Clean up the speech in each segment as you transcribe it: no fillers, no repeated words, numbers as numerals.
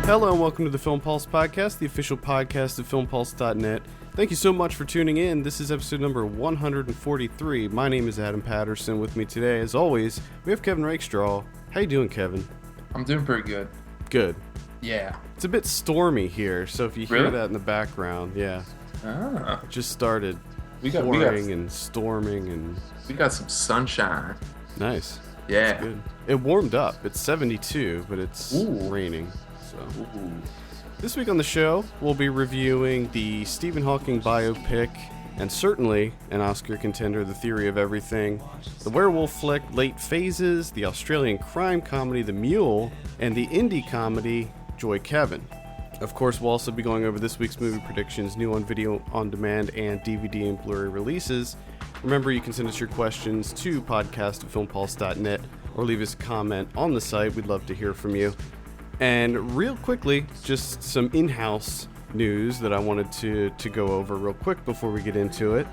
Hello and welcome to the Film Pulse Podcast, the official podcast of filmpulse.net. Thank you so much for tuning in. This is episode number 143. My name is Adam Patterson. With me today, as always, we have Kevin Rakestraw. How you doing, Kevin? I'm doing pretty good. Good. Yeah. It's a bit stormy here, so if you hear that in the background, yeah. It just started pouring and storming and... We got some sunshine. Nice. Yeah. That's good. It warmed up. It's 72, but it's raining. So. This week on the show, we'll be reviewing the Stephen Hawking biopic, and certainly an Oscar contender, The Theory of Everything, the werewolf flick Late Phases, the Australian crime comedy The Mule, and the indie comedy Joy Kevin. Of course, we'll also be going over this week's movie predictions, new on video on demand and DVD and Blu-ray releases. Remember, you can send us your questions to podcast@filmpulse.net or leave us a comment on the site. We'd love to hear from you. And real quickly, just some in-house news that I wanted to go over real quick before we get into it.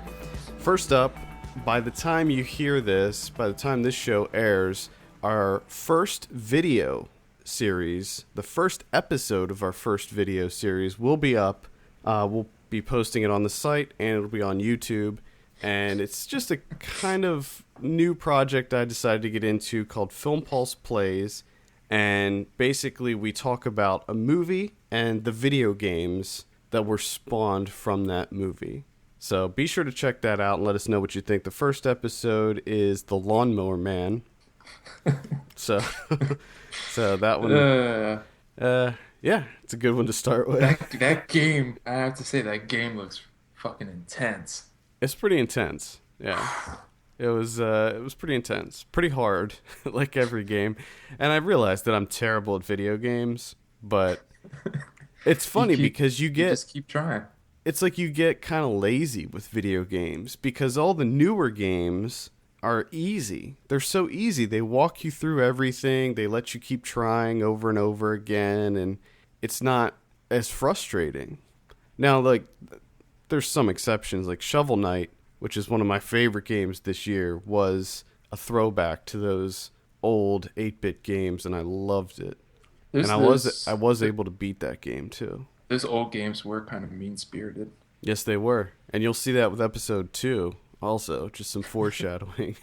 First up, by the time you hear this, by the time this show airs, our first video series, the first episode of our first video series will be up. We'll be posting it on the site, and it'll be on YouTube. And it's just a kind of new project I decided to get into called Film Pulse Plays. And basically we talk about a movie and the video games that were spawned from that movie. So be sure to check that out and let us know what you think. The first episode is The Lawnmower Man. so that one, yeah, it's a good one to start with. That game, I have to say, that game looks fucking intense. It's pretty intense, yeah. It was pretty intense, pretty hard, like every game. And I realized that I'm terrible at video games, but it's funny because you just keep trying. It's like you get kind of lazy with video games because all the newer games are easy. They're so easy. They walk you through everything. They let you keep trying over and over again, and it's not as frustrating. Now, like, there's some exceptions, like Shovel Knight, which is one of my favorite games this year, was a throwback to those old 8-bit games, and I loved it. I was able to beat that game, too. Those old games were kind of mean-spirited. Yes, they were. And you'll see that with episode 2, also, just some foreshadowing.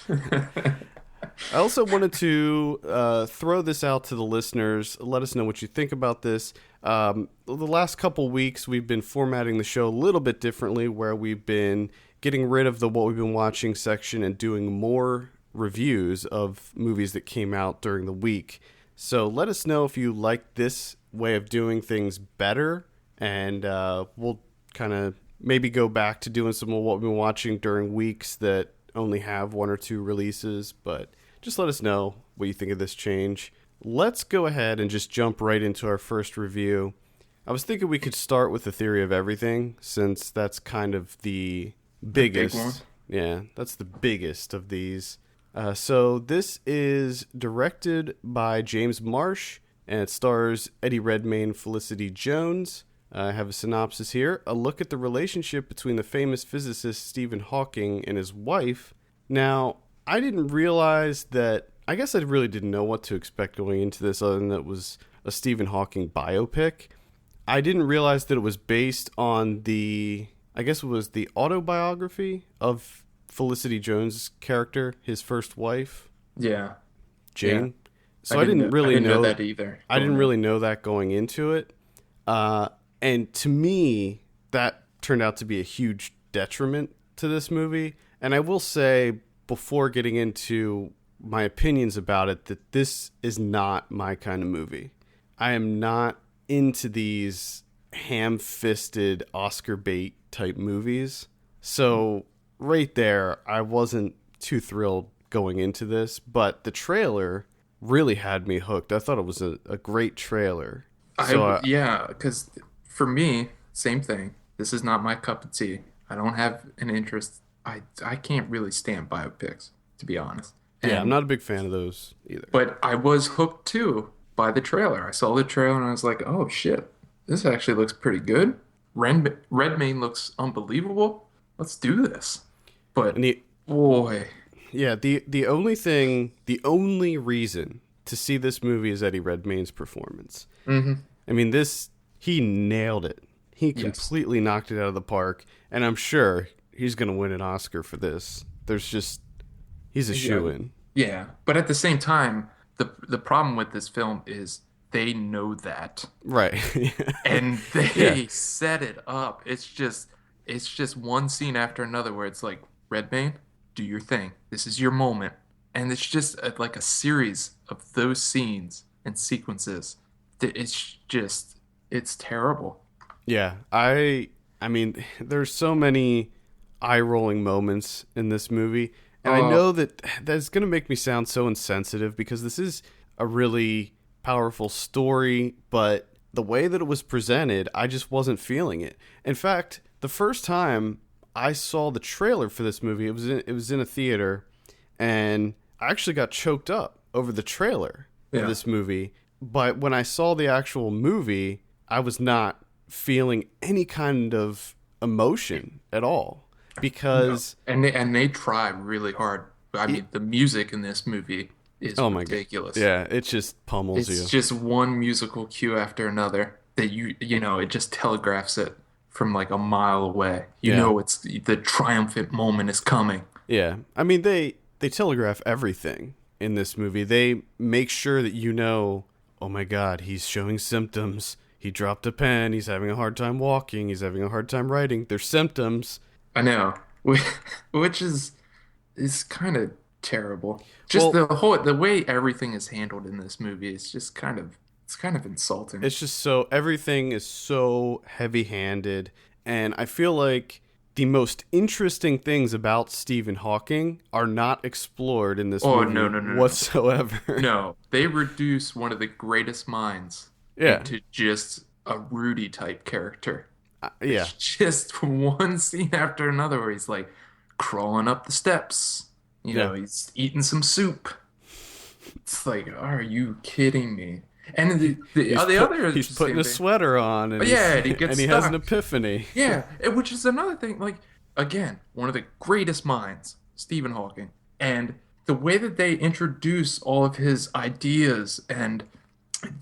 I also wanted to throw this out to the listeners. Let us know what you think about this. The last couple weeks, we've been formatting the show a little bit differently, where we've been getting rid of the what we've been watching section and doing more reviews of movies that came out during the week. So let us know if you like this way of doing things better, and we'll kind of maybe go back to doing some of what we've been watching during weeks that only have 1 or 2 releases, but just let us know what you think of this change. Let's go ahead and just jump right into our first review. I was thinking we could start with The Theory of Everything, since that's kind of the biggest. Big one. Yeah, that's the biggest of these. So this is directed by James Marsh, and it stars Eddie Redmayne, Felicity Jones. I have a synopsis here. A look at the relationship between the famous physicist Stephen Hawking and his wife. Now, I didn't realize that... I guess I really didn't know what to expect going into this, other than that it was a Stephen Hawking biopic. I didn't realize that it was based on I guess it was the autobiography of Felicity Jones' character, his first wife. Yeah. Jane. Yeah. So I didn't really know that either. I didn't really know that going into it. And to me, that turned out to be a huge detriment to this movie. And I will say, before getting into my opinions about it, that this is not my kind of movie. I am not into these ham-fisted Oscar bait type movies. So right there, I wasn't too thrilled going into this, but the trailer really had me hooked. I thought it was a great trailer. Yeah, because for me, same thing. This is not my cup of tea. I don't have an interest. I can't really stand biopics, to be honest. Yeah, I'm not a big fan of those either. But I was hooked too by the trailer. I saw the trailer and I was like, oh shit, this actually looks pretty good. Redmayne looks unbelievable. Let's do this. But boy. Yeah, the only reason to see this movie is Eddie Redmayne's performance. Mm-hmm. I mean, he nailed it. He Yes. completely knocked it out of the park, and I'm sure he's going to win an Oscar for this. He's a Yeah. shoo-in. Yeah. But at the same time, the problem with this film is they know that. Right. And Yeah. they set it up. It's just one scene after another where it's like, Redmayne, do your thing. This is your moment. And it's just like a series of those scenes and sequences. It's just it's terrible. Yeah. I mean, there's so many eye-rolling moments in this movie, and I Uh know that that's going to make me sound so insensitive because this is a really powerful story, but the way that it was presented, I just wasn't feeling it. In fact, the first time I saw the trailer for this movie, it was in a theater, and I actually got choked up over the trailer of yeah. this movie. But when I saw the actual movie, I was not feeling any kind of emotion at all No. because And they try really hard. I it, mean, the music in this movie is oh my god, ridiculous. yeah, it just pummels It's you. just one musical cue after another that you know, it just telegraphs it from like a mile away. You Yeah, know it's the triumphant moment is coming. yeah. I mean, they telegraph everything in this movie. They make sure that you know, oh my god, he's showing symptoms. He dropped a pen. He's having a hard time walking. He's having a hard time writing. There's symptoms. I know. Which is kind of terrible. Just Well, the way everything is handled in this movie is just kind of insulting. it's just so everything is so heavy-handed, and I feel like the most interesting things about Stephen Hawking are not explored in this Oh movie no no no no. whatsoever. No, they reduce one of the greatest minds Yeah, into just a Rudy type character. yeah, It's just one scene after another where he's like crawling up the steps. You yeah. know, he's eating some soup. It's like, are you kidding me? And the other He's putting same a thing. sweater on, and Oh, yeah, and he and gets he has an stuck. epiphany. Yeah, which is another thing. Like, again, one of the greatest minds, Stephen Hawking. And the way that they introduce all of his ideas and,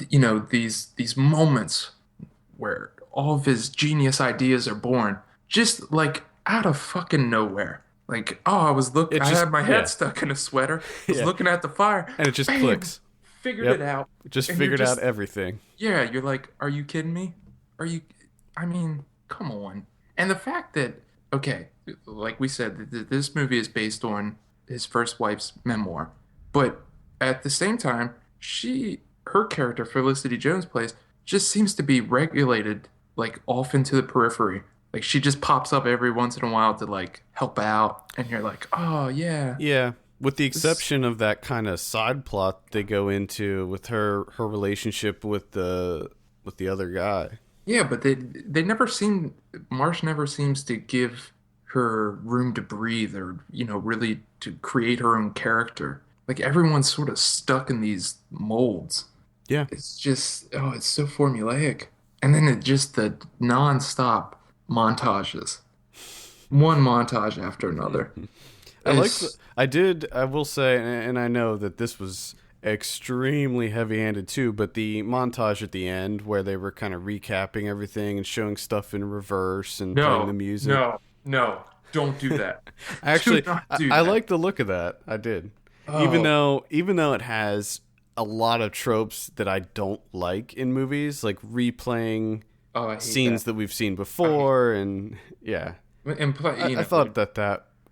you know, these moments where all of his genius ideas are born, just like out of fucking nowhere. Like, oh, It I just had my yeah, head stuck in a sweater, was yeah, looking at the fire, and it just bam, clicks. figured it Yep, out. just And you're figured out just, everything. yeah, you're like, are you kidding me? Are you, I mean, come on. And the fact that, okay, like we said, this movie is based on his first wife's memoir, but at the same time, her character, Felicity Jones plays, just seems to be regulated, like, off into the periphery. Like, she just pops up every once in a while to, like, help out, and you're like, oh, yeah. Yeah, with the This, exception of that kind of side plot they go into with her relationship with the other guy. yeah, but they never seem, Marsh never seems to give her room to breathe or, you know, really to create her own character. Like, everyone's sort of stuck in these molds. Yeah, It's just, oh, it's so formulaic. And then it just the non-stop montages. One montage after another. It's I will say, and I know that this was extremely heavy-handed too, but the montage at the end where they were kind of recapping everything and showing stuff in reverse and playing the no, music. no, no, don't do that. Do Actually, not do I that. like the look of that. I did. Oh, Even though it has a lot of tropes that I don't like in movies, like replaying oh, I hate scenes that. that we've seen I hate before, and yeah, and play, you I know, thought that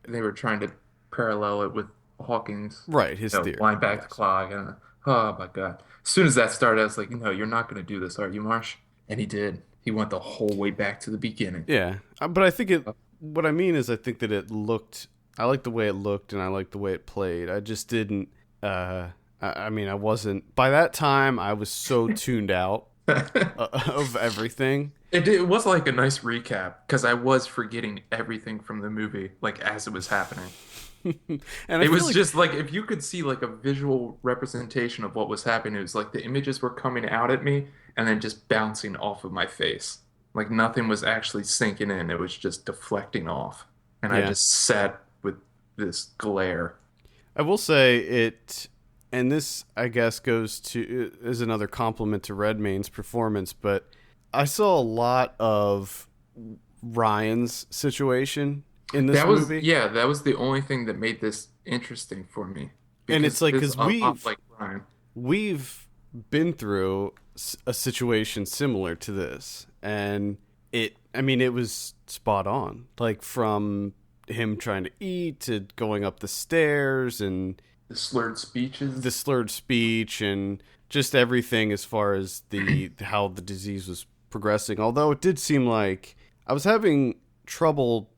they were trying to parallel it with Hawking's, right, his theory. line back the clock, and oh my God. As soon as that started, I was like, no, you're not going to do this, are you, Marsh? And he did. He went the whole way back to the beginning. Yeah, but I think it. What I mean is, I think that it looked. I like the way it looked, and I like the way it played. I just didn't. I mean, I wasn't. By that time, I was so tuned out of everything. It was like a nice recap because I was forgetting everything from the movie, like as it was happening. And I It feel was like just like if you could see like a visual representation of what was happening, it was like the images were coming out at me and then just bouncing off of my face. Like nothing was actually sinking in, it was just deflecting off. And I yeah, just sat with this glare. I will say it. and this, I guess, goes to is another compliment to Redmayne's performance, but I saw a lot of Ryan's situation in this movie. Yeah, that was the only thing that made this interesting for me. And it's like, because like Ryan. We've been through a situation similar to this, and it was spot on. Like, from him trying to eat to going up the stairs, and the slurred speech, and just everything as far as how the disease was progressing. Although it did seem like I was having trouble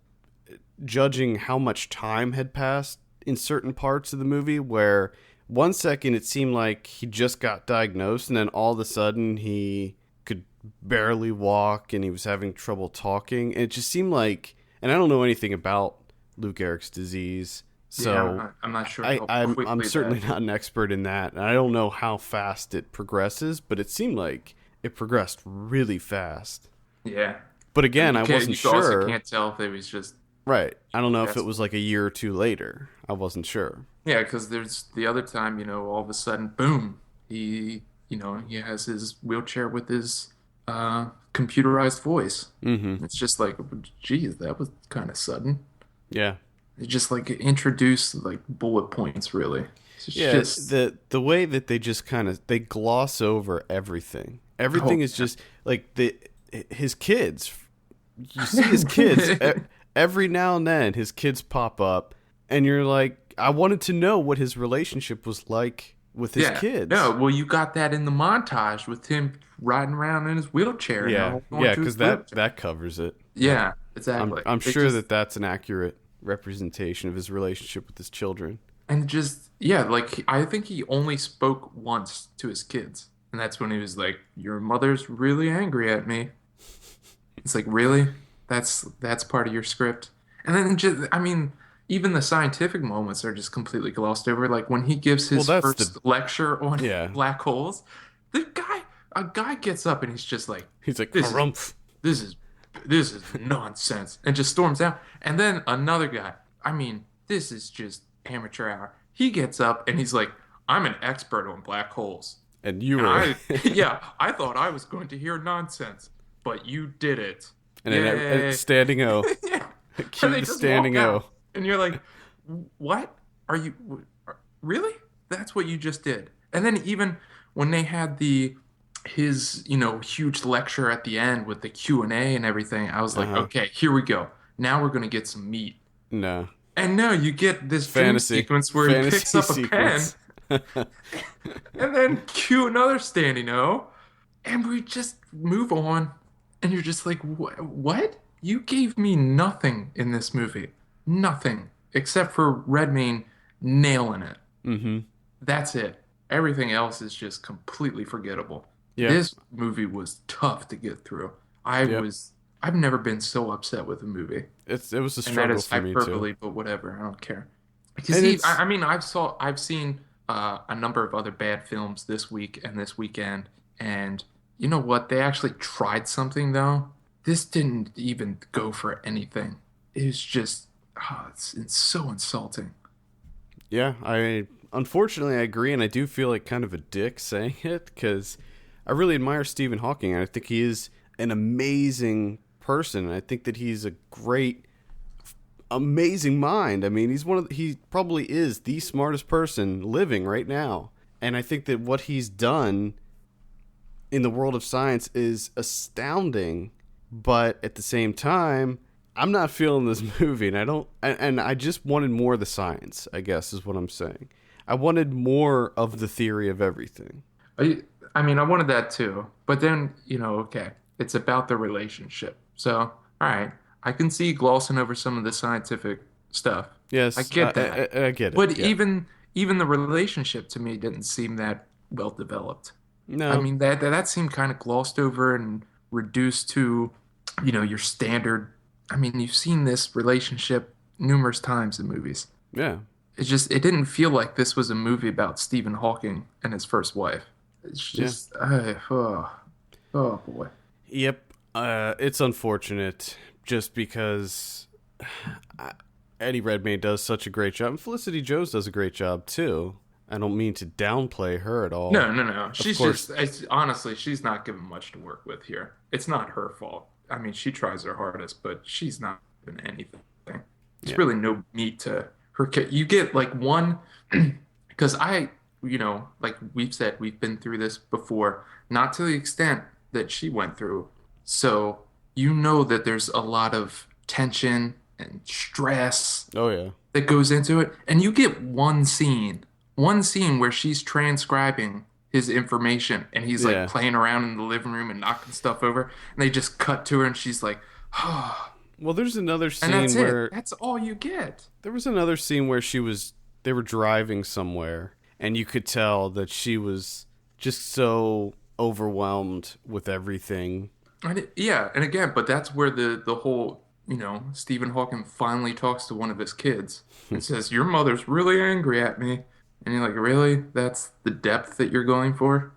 judging how much time had passed in certain parts of the movie, where one second it seemed like he just got diagnosed, and then all of a sudden he could barely walk and he was having trouble talking. And it just seemed like, and I don't know anything about Lou Gehrig's disease, so yeah, I'm not sure. I'm certainly not an expert in that, and I don't know how fast it progresses, but it seemed like it progressed really fast. Yeah. But again, I wasn't sure. You also can't tell if it was just... Right. I don't know if it was like a year or two later. I wasn't sure. Yeah, because there's the other time, all of a sudden, boom, he has his wheelchair with his computerized voice. Mm-hmm. It's just like, geez, that was kind of sudden. Yeah. It just like introduced like bullet points, really. Just... the way that they just they gloss over everything. Everything is just like his kids. You see his kids every now and then. His kids pop up, and you're like, I wanted to know what his relationship was like with his kids. No, well, you got that in the montage with him riding around in his wheelchair. Yeah, because that covers it. Yeah, exactly. I'm sure that's an accurate representation of his relationship with his children. And just, yeah, like, I think he only spoke once to his kids. And that's when he was like, your mother's really angry at me. It's like, really? That's part of your script? And then even the scientific moments are just completely glossed over. Like when he gives his first lecture on black holes, a guy gets up and he's like, Harumph. This is nonsense, and just storms out. And then another guy, this is just amateur hour. He gets up and he's like, I'm an expert on black holes. And I thought I was going to hear nonsense, but you did it. And then standing O. Yeah. Cue the standing O. And you're like, what? Really? That's what you just did. And then even when they had his huge lecture at the end with the Q&A and everything, I was like, okay, here we go. Now we're going to get some meat. No. And no, you get this dream sequence where he picks up a pen and then cue another standing O, and we just move on. And you're just like, what? You gave me nothing in this movie. Nothing. Except for Redmayne nailing it. Mm-hmm. That's it. Everything else is just completely forgettable. Yeah. This movie was tough to get through. I've never been so upset with a movie. It was a struggle for me too. Hyperbole, but whatever. I don't care. Because I've seen a number of other bad films this week and this weekend, and you know what? They actually tried something though. This didn't even go for anything. It was just, it's so insulting. Yeah, unfortunately I agree, and I do feel like kind of a dick saying it, because I really admire Stephen Hawking, and I think he is an amazing person, and I think that he's a great, amazing mind. He probably is the smartest person living right now, and I think that what he's done in the world of science is astounding. But at the same time, I'm not feeling this movie, and I just wanted more of the science, I guess is what I'm saying. I wanted more of the theory of everything. I wanted that too. But then, okay, it's about the relationship. So, all right, I can see glossing over some of the scientific stuff. Yes, I get that. I get it. But even the relationship to me didn't seem that well developed. No. That seemed kind of glossed over and reduced to, your standard. You've seen this relationship numerous times in movies. Yeah. It didn't feel like this was a movie about Stephen Hawking and his first wife. It's just, oh boy. Yep. It's unfortunate just because Eddie Redmayne does such a great job. And Felicity Jones does a great job too. I don't mean to downplay her at all. No, no, no. Of She's course, just, honestly, she's not given much to work with here. It's not her fault. I mean, she tries her hardest, but she's not given anything. There's yeah. really no meat to her. You get like one, because like we've said, we've been through this before, not to the extent that she went through. So you know that there's a lot of tension and stress Oh yeah. that goes into it. And you get one scene where she's transcribing his information and he's like Yeah. playing around in the living room and knocking stuff over. And they just cut to her and she's like, oh, Well, there's another and that's scene where it. That's all you get. there was another scene where they were driving somewhere and you could tell that she was just so overwhelmed with everything. Yeah, and again, but that's where the whole, Stephen Hawking finally talks to one of his kids and says, "Your mother's really angry at me." And you're like, "Really? That's the depth that you're going for?"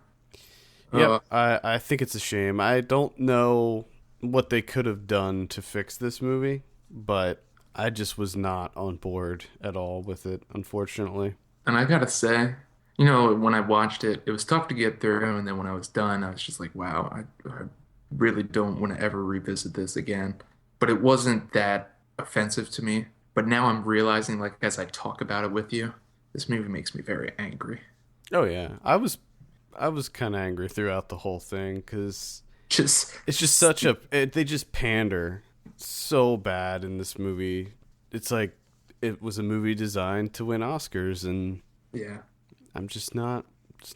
Yep, I think it's a shame. I don't know what they could have done to fix this movie, but I just was not on board at all with it, unfortunately. And I gotta say, when I watched it, it was tough to get through. And then when I was done, I was just like, wow, I really don't want to ever revisit this again. But it wasn't that offensive to me. But now I'm realizing, like, as I talk about it with you, this movie makes me very angry. Oh yeah, I was kind of angry throughout the whole thing because Just, it's just they just pander so bad in this movie. It's like it was a movie designed to win Oscars, and yeah, I'm just not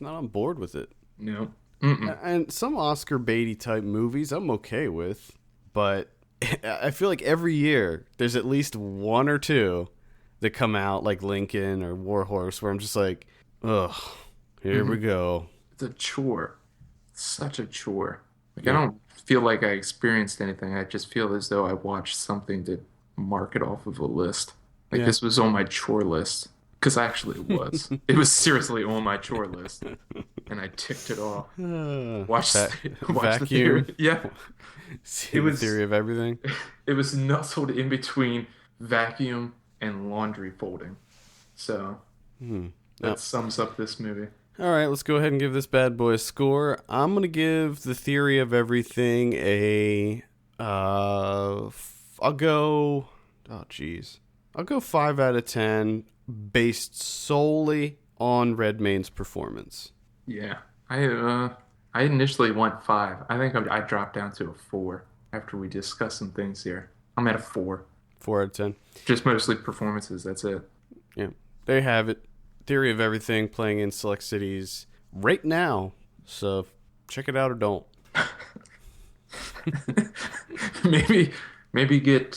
on board with it. no. Mm-mm. And some Oscar baity type movies I'm okay with, but I feel like every year there's at least one or two that come out like Lincoln or Warhorse where I'm just like, ugh, here we go. It's a chore. Such a chore. Like, I Yeah. don't feel like I experienced anything. I just feel as though I watched something to mark it off of a list. Like, Yeah. this was on my chore list. Because actually it was. It was seriously on my chore list. And I ticked it off. Watch, watch the Vacuum. theory. Yeah. See It the was theory of everything. it was nestled in between vacuum and laundry folding. So Hmm. that sums up this movie. All right, let's go ahead and give this bad boy a score. I'm going to give the theory of everything I'll go, oh geez. I'll go 5 out of 10 based solely on Redmayne's performance. Yeah. I initially went 5. I think I dropped down to a 4 after we discussed some things here. I'm at a 4. 4 out of 10. Just mostly performances, that's it. Yeah, there you have it. Theory of everything playing in select cities right now. So check it out or don't. maybe get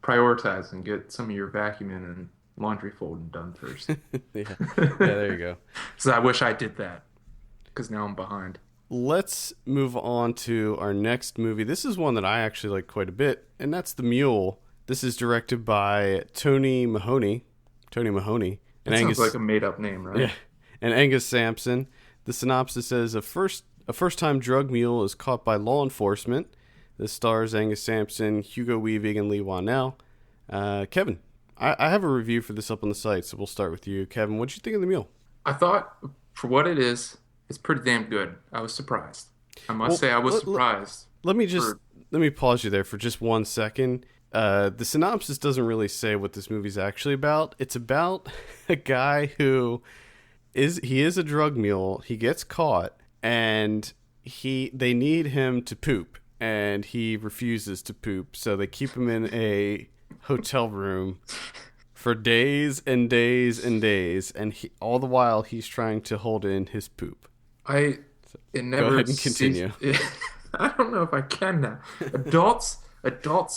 prioritized and get some of your vacuuming and laundry folding done first. Yeah, there you go. So I wish I did that because now I'm behind. Let's move on to our next movie. This is one that I actually like quite a bit, and that's The Mule. This is directed by Tony Mahoney. That sounds like a made-up name, right? Yeah, and Angus Sampson. The synopsis says a first-time drug mule is caught by law enforcement. This stars Angus Sampson, Hugo Weaving, and Lee Wanell. Kevin, I have a review for this up on the site, so we'll start with you. Kevin, what'd you think of The Mule? I thought, for what it is, it's pretty damn good. I was surprised. I must say I was surprised. Let me pause you there for just 1 second. The synopsis doesn't really say what this movie's actually about. It's about a guy who is a drug mule. He gets caught and they need him to poop and he refuses to poop. So they keep him in a hotel room for days and days and days, and all the while he's trying to hold in his poop. It never Go ahead and continue. I don't know if I can now. Adults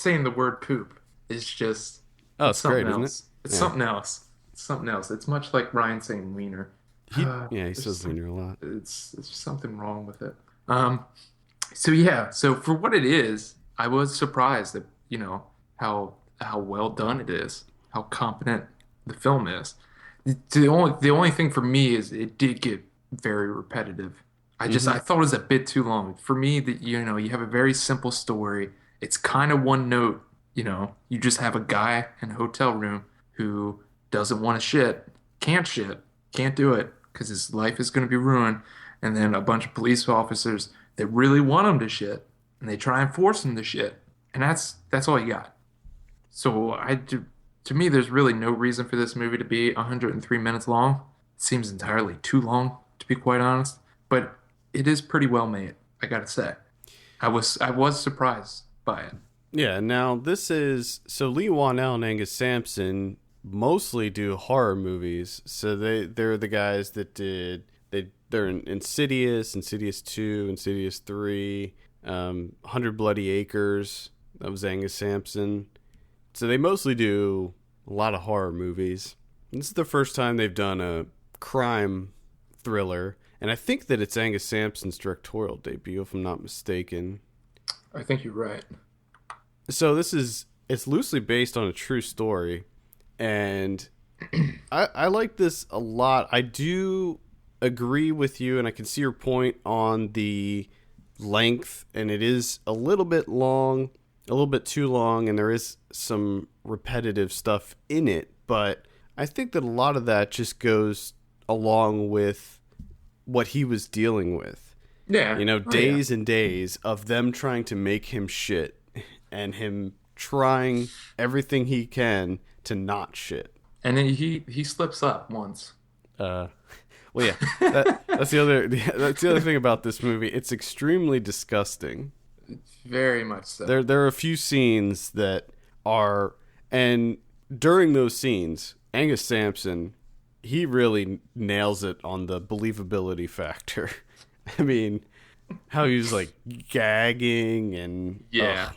saying the word poop is just It's something great, else. isn't it? It's something else. It's something else. It's much like Ryan saying wiener. He says wiener a lot. It's something wrong with it. So for what it is, I was surprised that how well done it is, how competent the film is. The only thing for me is it did get very repetitive. I thought it was a bit too long. For me, that you have a very simple story. It's kind of one note. You just have a guy in a hotel room who doesn't want to shit, can't can't do it because his life is going to be ruined. And then a bunch of police officers that really want him to shit, and they try and force him to shit, and that's all you got. So to me, there's really no reason for this movie to be 103 minutes long. It seems entirely too long, to be quite honest. But it is pretty well made, I gotta say. I was surprised by it. Yeah, now this is so Lee Wanell and Angus Sampson mostly do horror movies. So they're the guys that they're in Insidious 2, Insidious 3, 100 Bloody Acres. That was Angus Sampson. So they mostly do a lot of horror movies. This is the first time they've done a crime thriller, and I think that it's Angus Sampson's directorial debut, if I'm not mistaken. I think you're right. So it's loosely based on a true story, and I like this a lot. I do agree with you, and I can see your point on the length, and it is a little bit long, a little bit too long, and there is some repetitive stuff in it, but I think that a lot of that just goes along with what he was dealing with. Yeah. Days and days of them trying to make him shit and him trying everything he can to not shit. And then he slips up once. Well, yeah, that's the other thing about this movie. It's extremely disgusting. Very much so. There are a few scenes that are, and during those scenes, Angus Sampson, he really nails it on the believability factor. I mean, how he's like gagging and yeah.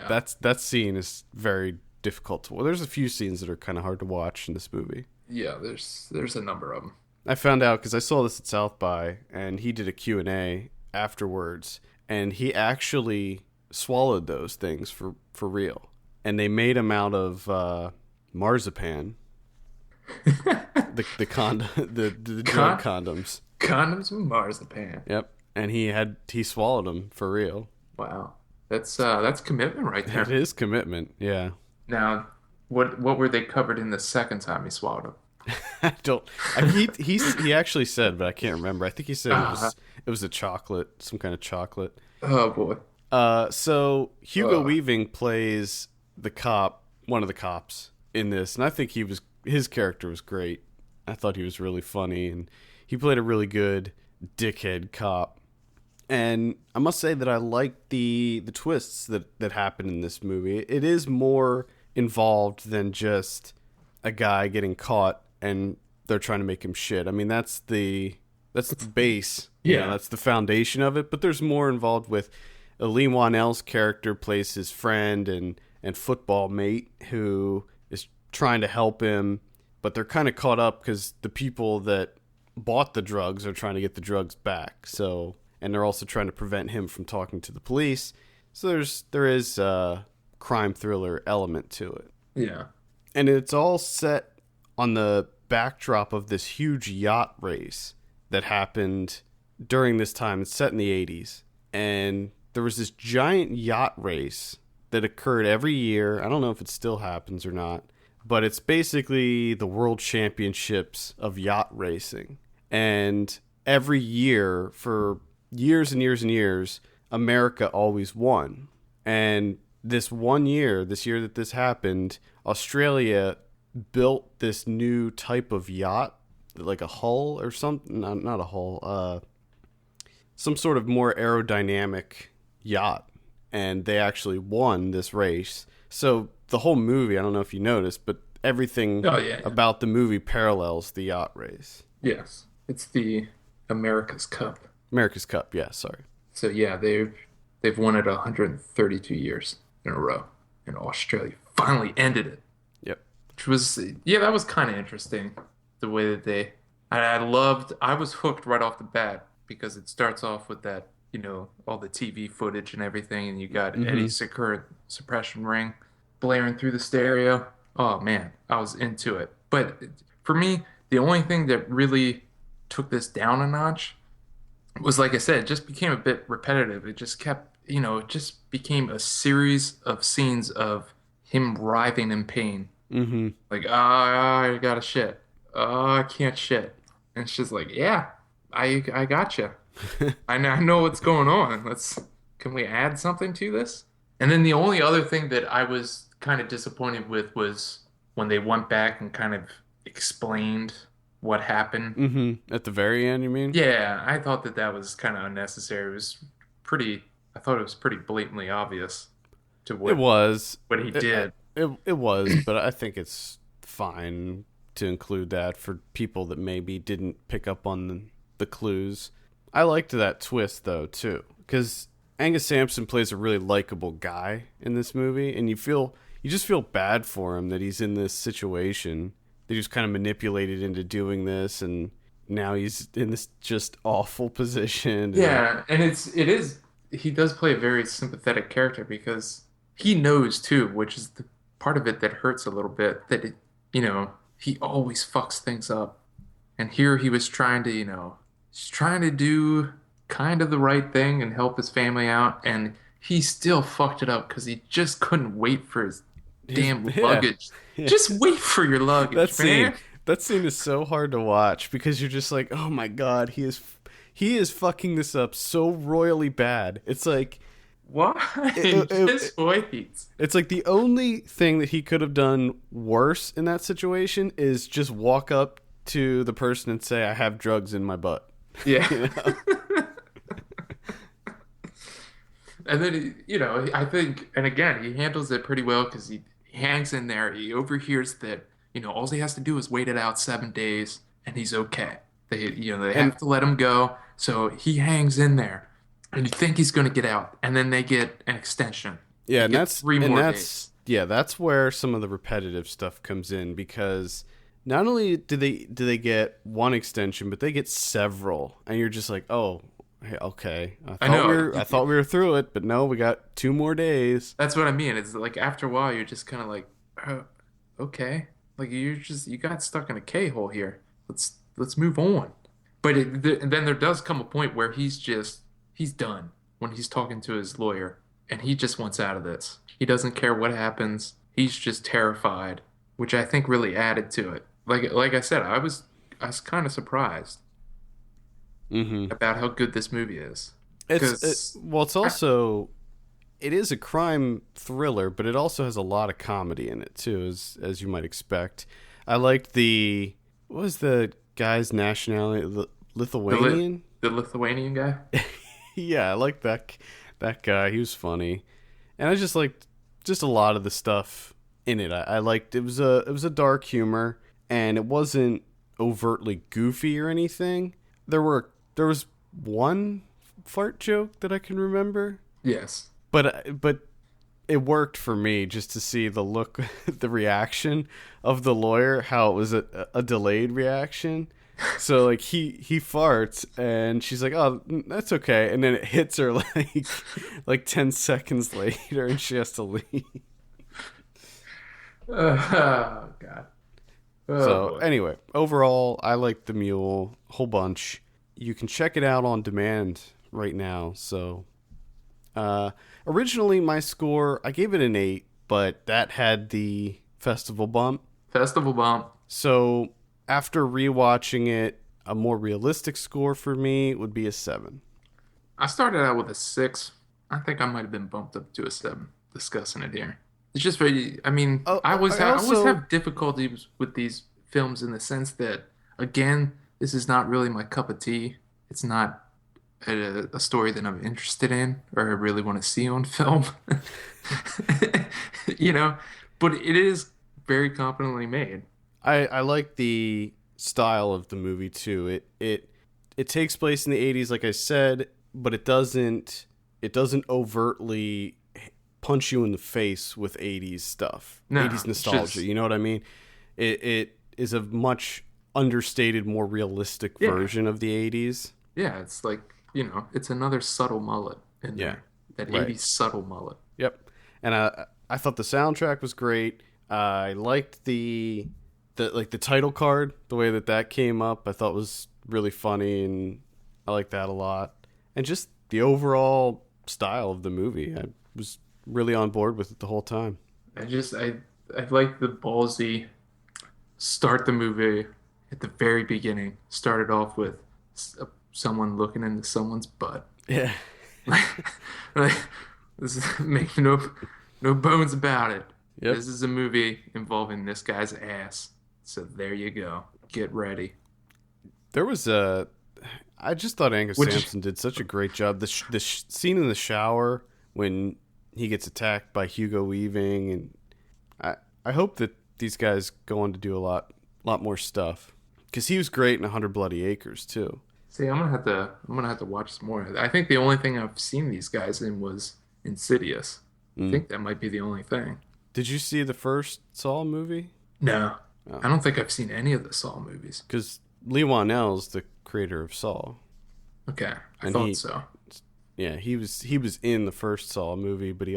That scene is very difficult to. Well, there's a few scenes that are kind of hard to watch in this movie. Yeah, there's a number of them. I found out because I saw this at South by, and he did a Q&A afterwards, and he actually swallowed those things for real, and they made them out of marzipan. the drug condoms. Condoms with marzipan. Yep, and he swallowed them for real. Wow, that's commitment right there. It is commitment. Yeah. Now, what were they covered in the second time he swallowed them? I don't. He actually said, but I can't remember. I think he said it was a chocolate, some kind of chocolate. Oh boy. So Hugo Weaving plays the cop, one of the cops in this, and I think his character was great. I thought he was really funny, and he played a really good dickhead cop. And I must say that I like the twists that happen in this movie. It is more involved than just a guy getting caught and they're trying to make him shit. I mean, that's the base. Yeah. That's the foundation of it. But there's more involved with Lee Wanell's character plays his friend and football mate who is trying to help him, but they're kind of caught up because the people that bought the drugs are trying to get the drugs back. So, and they're also trying to prevent him from talking to the police. So there is a crime thriller element to it. Yeah. And it's all set on the backdrop of this huge yacht race that happened during this time. It's set in the 80s. And there was this giant yacht race that occurred every year. I don't know if it still happens or not, but it's basically the world championships of yacht racing. And every year, for years and years and years, America always won. And this year that this happened, Australia built this new type of yacht, like a hull or something, not a hull, some sort of more aerodynamic yacht. And they actually won this race. So the whole movie, I don't know if you noticed, but everything about the movie parallels the yacht race. Yes. It's the America's Cup. America's Cup, yeah, sorry. So yeah, they've won it 132 years in a row. And Australia finally ended it. Yep. Which was, that was kind of interesting. The way that I was hooked right off the bat because it starts off with that, all the TV footage and everything, and you got Eddie's suppression ring blaring through the stereo. Oh man, I was into it. But for me, the only thing that really took this down a notch was, like I said, it just became a bit repetitive. It just kept, it just became a series of scenes of him writhing in pain. Mm-hmm. Like, I gotta shit. I can't shit. And she's like, yeah, I gotcha. I know what's going on. Can we add something to this? And then the only other thing that I was kind of disappointed with was when they went back and kind of explained what happened. At the very end, you mean? Yeah, I thought that that was kind of unnecessary. Pretty, I thought it was pretty blatantly obvious to It was. what he did. It was, but I think it's fine to include that for people that maybe didn't pick up on the clues. I liked that twist though too, because Angus Sampson plays a really likable guy in this movie, and you just feel bad for him that he's in this situation, that he was kind of manipulated into doing this, and now he's in this just awful position. Yeah, and it is he does play a very sympathetic character because he knows too, which is the part of it that hurts a little bit, that he always fucks things up. And here he was trying to, he's trying to do kind of the right thing and help his family out, and he still fucked it up because he just couldn't wait for his damn luggage. Yeah. Just wait for your luggage, that man. scene that scene is so hard to watch because you're just like, oh my god, he is fucking this up so royally bad. It's like, Why? Just wait. it's like the only thing that he could have done worse in that situation is just walk up to the person and say, I have drugs in my butt. Yeah. You know? And then, I think, and again, he handles it pretty well because he hangs in there. He overhears that, all he has to do is wait it out 7 days and he's okay. They And have to let him go. So he hangs in there and you think he's going to get out. And then they get an extension. yeah, They and get that's three and more that's days. yeah, that's where some of the repetitive stuff comes in, because not only do they get one extension, but they get several, and you're just like, oh, hey, okay, I know. I thought we were through it, but no, we got 2 more days. That's what I mean. It's like after a while, you're just kind of like, oh, okay. Like you got stuck in a K-hole here. Let's move on. But then there does come a point where he's done when he's talking to his lawyer and he just wants out of this. He doesn't care what happens. He's just terrified, which I think really added to it. Like I said, I was kind of surprised Mm-hmm. about how good this movie is. It's Because well, it's also it is a crime thriller, but it also has a lot of comedy in it too, as you might expect. I liked what was the guy's nationality? Lithuanian? the Lithuanian guy. Yeah, I liked that guy. He was funny, and I just liked just a lot of the stuff in it. I liked it was a dark humor, and it wasn't overtly goofy or anything. There was one fart joke that I can remember, Yes. but it worked for me just to see the look, the reaction of the lawyer, how it was a delayed reaction. So like he farts and she's like, oh, that's okay, and then it hits her like 10 seconds later, and she has to leave. Oh God. Oh So boy. anyway, overall, I like the Mule a whole bunch. You can check it out on demand right now. So originally my score, I gave it an 8, but that had the festival bump. Festival bump. So after rewatching it, a more realistic score for me would be a 7. I started out with a 6. I think I might have been bumped up to a 7 discussing it here. It's just very, I mean, Oh, I always have difficulties with these films in the sense that, again, this is not really my cup of tea. It's not a story that I'm interested in or I really want to see on film. You know, but it is very competently made. I like the style of the movie too. It takes place in the 80s, like I said, but it doesn't overtly punch you in the face with 80s stuff, No, 80s it's nostalgia. just, You know what I mean? It is a much understated, more realistic yeah, version of the 80s. yeah, it's like, it's another subtle mullet in Yeah, there. That right. 80s subtle mullet. Yep. And I thought the soundtrack was great. I liked the title card, the way that came up. I thought was really funny, and I liked that a lot. And just the overall style of the movie, I was really on board with it the whole time. I like the ballsy start the movie at the very beginning started off with someone looking into someone's butt. Yeah. Like, this is make no bones about it. Yep. This is a movie involving this guy's ass. So there you go. Get ready. There was I just thought Angus Sampson did such a great job. The scene in the shower when he gets attacked by Hugo Weaving, and I hope that these guys go on to do a lot more stuff, because he was great in 100 Bloody Acres too. See, I'm gonna have to watch some more. I think the only thing I've seen these guys in was Insidious. I think that might be the only thing. Did you see the first Saw movie? No, I don't think I've seen any of the Saw movies. Because Lee Whannell's the creator of Saw. Okay, I thought so. Yeah, he was in the first Saw movie, but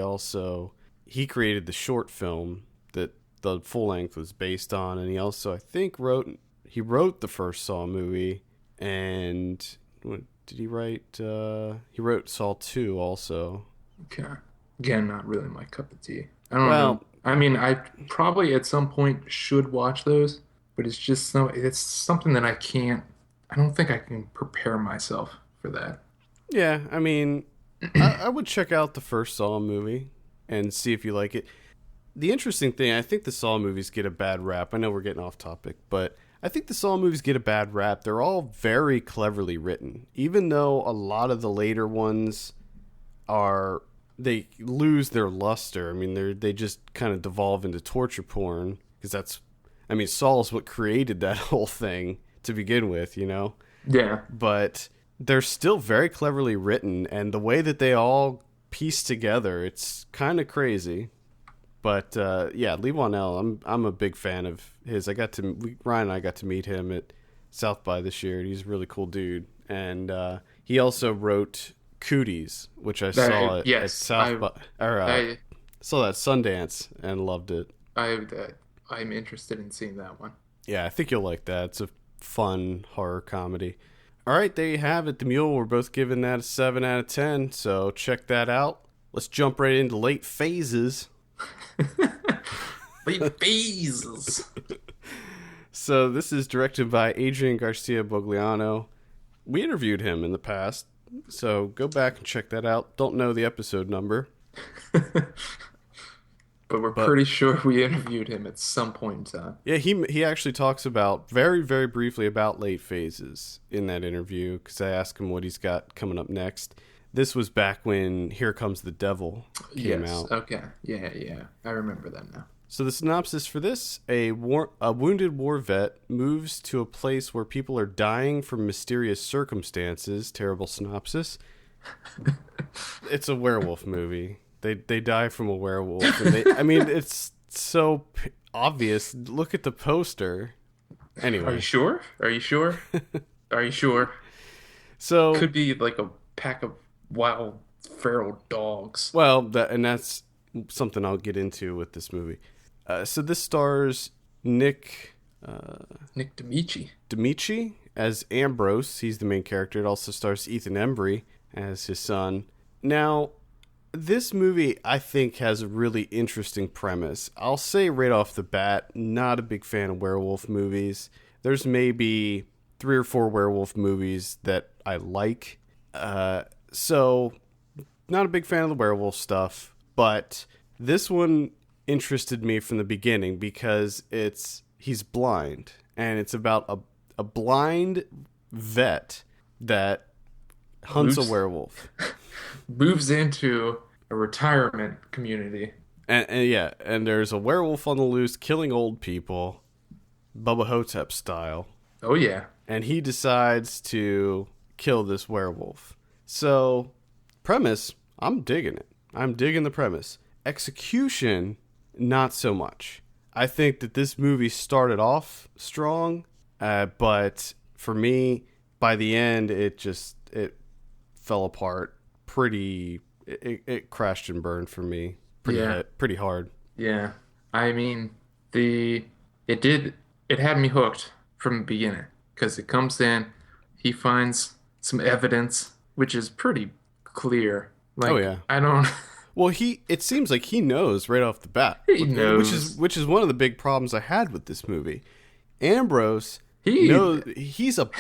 he created the short film that the full length was based on, and he also, I think, wrote the first Saw movie, and what did he write? He wrote Saw 2 also. Okay. Again, not really my cup of tea. I don't know. I mean, I probably at some point should watch those, but it's something that I don't think I can prepare myself for that. Yeah, I mean, I would check out the first Saw movie and see if you like it. The interesting thing, I think the Saw movies get a bad rap. I know we're getting off topic, but I think the Saw movies get a bad rap. They're all very cleverly written, even though a lot of the later ones they lose their luster. I mean, they just kind of devolve into torture porn, because Saw is what created that whole thing to begin with, you know? Yeah. But they're still very cleverly written, and the way that they all piece together, it's kind of crazy. But yeah, Lee Whannell, I'm a big fan of his. Ryan and I got to meet him at South by this year, and he's a really cool dude. And he also wrote Cooties, which I saw at South by. I saw that at Sundance and loved it. I'm interested in seeing that one. Yeah, I think you'll like that. It's a fun horror comedy. All right, there you have it. The Mule, we're both giving that a 7 out of 10, so check that out. Let's jump right into late phases. Late phases. So this is directed by Adrian Garcia Bogliano. We interviewed him in the past, so go back and check that out. Don't know the episode number. But we're pretty sure we interviewed him at some point in time. Yeah, he actually talks about very, very briefly about late phases in that interview, because I asked him what he's got coming up next. This was back when Here Comes the Devil came out. Okay. Yeah. I remember that now. So the synopsis for this: a wounded war vet moves to a place where people are dying from mysterious circumstances. Terrible synopsis. It's a werewolf movie. They die from a werewolf. And it's so obvious. Look at the poster. Anyway. Are you sure? Are you sure? So could be like a pack of wild feral dogs. Well, that's something I'll get into with this movie. So this stars Nick Demichi as Ambrose. He's the main character. It also stars Ethan Embry as his son. Now, this movie, I think, has a really interesting premise. I'll say right off the bat, not a big fan of werewolf movies. There's maybe 3 or 4 werewolf movies that I like. So, not a big fan of the werewolf stuff. But this one interested me from the beginning because he's blind. And it's about a blind vet that hunts a werewolf. Moves into a retirement community. And there's a werewolf on the loose killing old people, Bubba Hotep style. Oh, yeah. And he decides to kill this werewolf. So, premise, I'm digging it. I'm digging the premise. Execution, not so much. I think that this movie started off strong, but for me, by the end, it fell apart it crashed and burned for me pretty hard. Yeah. I mean, it had me hooked from the beginning, because it comes in, he finds some evidence, which is pretty clear. Like, oh yeah. I don't. Well, it seems like he knows right off the bat. He knows. Which is one of the big problems I had with this movie. Ambrose He knows he's a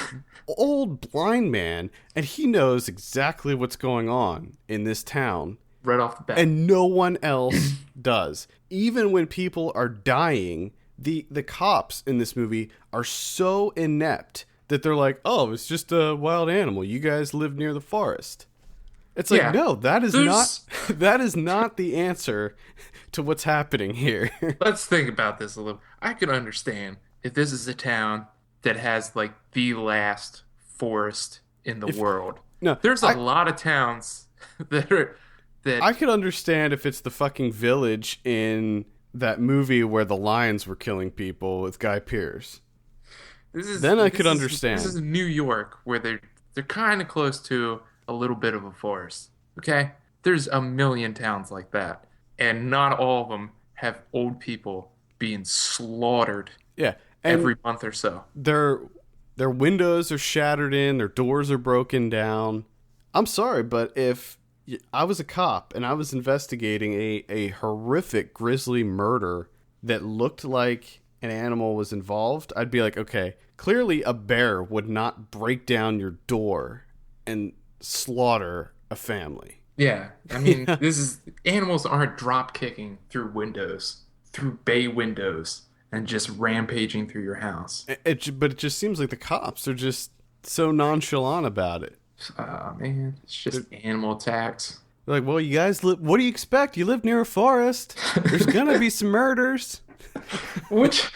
old blind man, and he knows exactly what's going on in this town. right off the bat. And no one else does. Even when people are dying, the cops in this movie are so inept that they're like, "Oh, it's just a wild animal. You guys live near the forest." It's like, no, that is not the answer to what's happening here. Let's think about this a little. I could understand if this is a town that has like the last forest in the world. No, there's a lot of towns that I could understand if it's the fucking village in that movie where the lions were killing people with Guy Pearce. Then I could understand. This is New York, where they're kind of close to a little bit of a forest. Okay, there's a million towns like that, and not all of them have old people being slaughtered. Yeah, every month or so. Their windows are shattered in, their doors are broken down. I'm sorry, but if I was a cop and I was investigating a horrific grisly murder that looked like an animal was involved, I'd be like, okay, clearly a bear would not break down your door and slaughter a family. Yeah, I mean, animals aren't drop kicking through windows, through bay windows, and just rampaging through your house. But it just seems like the cops are just so nonchalant about it. Man, it's just animal attacks. They're like, well, you guys what do you expect? You live near a forest. There's gonna be some murders. Which,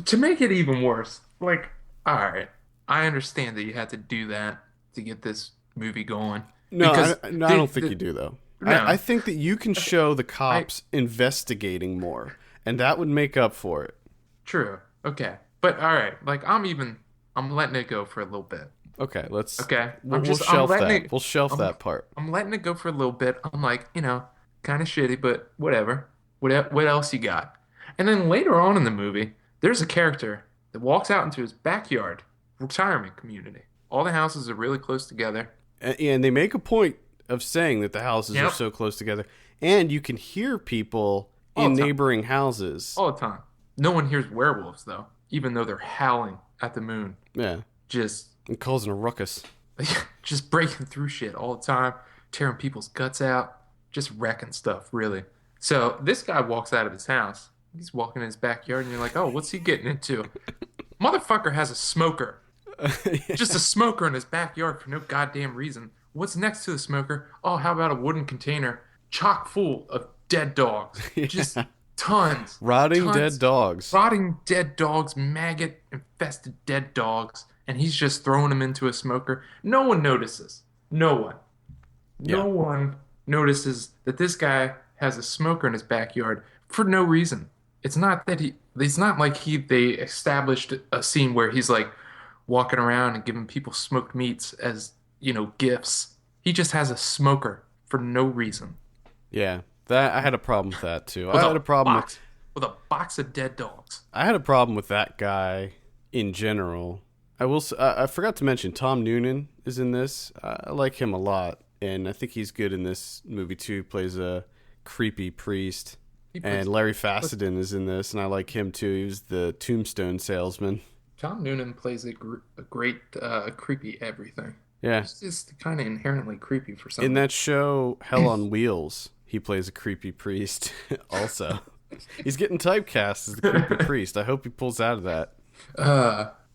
to make it even worse, like, all right, I understand that you had to do that to get this movie going. No, I don't think you do, though. No. I think that you can show the cops investigating more, and that would make up for it. True. Okay. But, all right, like, I'm letting it go for a little bit. Okay, we'll shelf that. We'll shelf that part. I'm letting it go for a little bit. I'm like, kind of shitty, but whatever. What else you got? And then later on in the movie, there's a character that walks out into his backyard retirement community. All the houses are really close together. And they make a point of saying that the houses are so close together. And you can hear people in neighboring houses. All the time. No one hears werewolves, though, even though they're howling at the moon. Yeah. And causing a ruckus. Just breaking through shit all the time, tearing people's guts out, just wrecking stuff, really. So this guy walks out of his house. He's walking in his backyard, and you're like, oh, what's he getting into? Motherfucker has a smoker. Just a smoker in his backyard for no goddamn reason. What's next to the smoker? Oh, how about a wooden container chock full of dead dogs? Just tons. Rotting dead dogs. Rotting dead dogs, maggot-infested dead dogs. And he's just throwing them into a smoker. No one notices. No one. No one notices that this guy has a smoker in his backyard for no reason. It's not that it's not like they established a scene where he's like walking around and giving people smoked meats as, gifts. He just has a smoker for no reason. Yeah, I had a problem with that too. I had a problem with a box of dead dogs. I had a problem with that guy in general. I forgot to mention Tom Noonan is in this. I like him a lot, and I think he's good in this movie too. He plays a creepy priest. And Larry Fessenden is in this, and I like him too. He was the tombstone salesman. Tom Noonan plays a great creepy everything. Yeah. He's just kind of inherently creepy for some reason. In that show, Hell on Wheels, he plays a creepy priest also. He's getting typecast as the creepy priest. I hope he pulls out of that.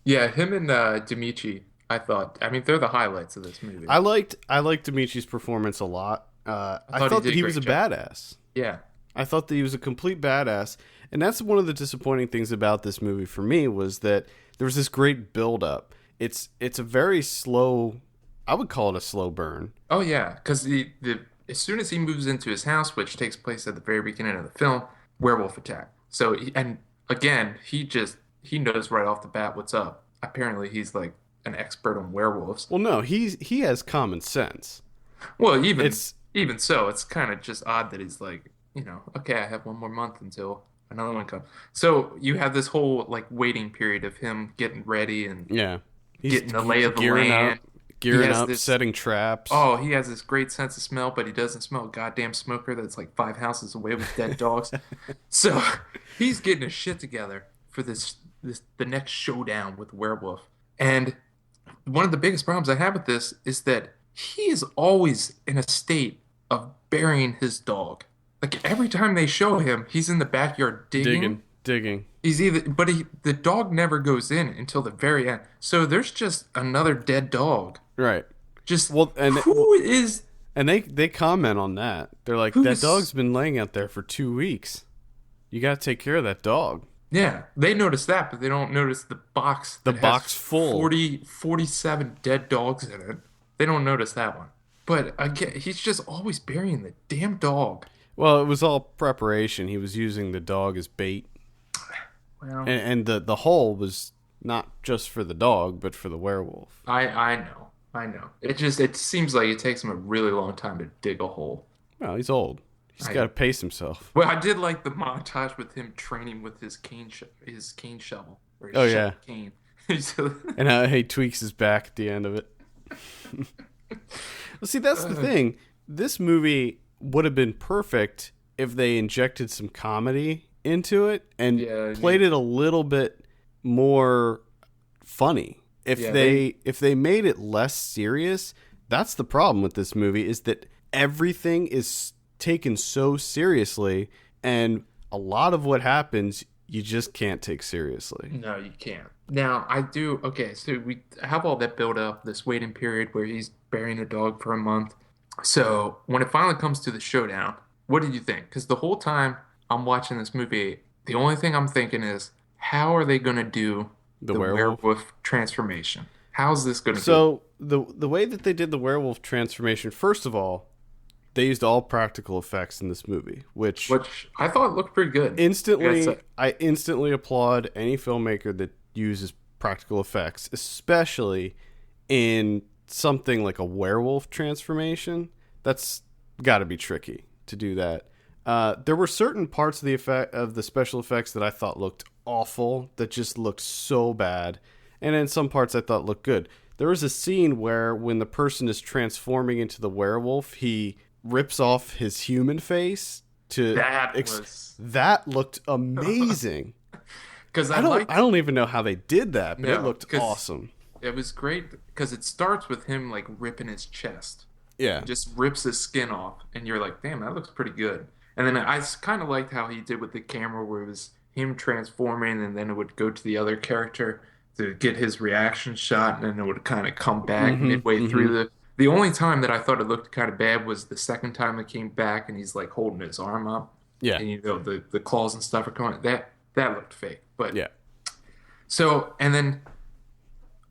Yeah, him and Dimitri, they're the highlights of this movie. I liked Dimitri's performance a lot. I thought that he was a badass. Yeah. I thought that he was a complete badass. And that's one of the disappointing things about this movie for me was that there was this great build-up. It's a very slow, I would call it a slow burn. Oh, yeah, because as soon as he moves into his house, which takes place at the very beginning of the film, werewolf attack. So, and again, he knows right off the bat what's up. Apparently, he's like an expert on werewolves. Well, no, he has common sense. Well, even so, it's kind of just odd that he's like, okay, I have one more month until another one comes. So you have this whole like waiting period of him getting ready and getting the lay of the land. Gearing up, setting traps. Oh, he has this great sense of smell, but he doesn't smell a goddamn smoker that's like 5 houses away with dead dogs. So he's getting his shit together for this the next showdown with werewolf. And one of the biggest problems I have with this is that he is always in a state of burying his dog. Like every time they show him, he's in the backyard digging. Digging. The dog never goes in until the very end. So there's just another dead dog. Right. Just And they comment on that. They're like, that dog's been laying out there for 2 weeks. You got to take care of that dog. Yeah, they notice that, but they don't notice the box. The box full. 47 dead dogs in it. They don't notice that one. But again, he's just always burying the damn dog. Well, it was all preparation. He was using the dog as bait. Well, and the hole was not just for the dog, but for the werewolf. I know. It seems like it takes him a really long time to dig a hole. Well, he's old. He's got to pace himself. Well, I did like the montage with him training with his cane shovel. Or his cane. And how he tweaks his back at the end of it. Well, see, that's the thing. This movie would have been perfect if they injected some comedy into it and played it a little bit more funny. If they made it less serious, that's the problem with this movie, is that everything is taken so seriously, and a lot of what happens you just can't take seriously. No, you can't. Now, so we have all that build up, this waiting period where he's burying a dog for a month. So when it finally comes to the showdown, what did you think? Because the whole time I'm watching this movie, the only thing I'm thinking is, how are they going to do the werewolf transformation? How's this going to go? So the way that they did the werewolf transformation, first of all, they used all practical effects in this movie, which I thought looked pretty good. I instantly applaud any filmmaker that uses practical effects, especially in something like a werewolf transformation. That's got to be tricky to do that. There were certain parts of the special effects that I thought looked awful, that just looked so bad, and then some parts I thought looked good. There was a scene where when the person is transforming into the werewolf, he rips off his human face that looked amazing. Because I don't even know how they did that, but it looked awesome. It was great because it starts with him like ripping his chest. Yeah, he just rips his skin off, and you're like, damn, that looks pretty good. And then I kind of liked how he did with the camera, where it was him transforming, and then it would go to the other character to get his reaction shot, and then it would kind of come back midway through the only time that I thought it looked kind of bad was the second time it came back and he's like holding his arm up. Yeah. And the claws and stuff are coming. That looked fake. But yeah. So, and then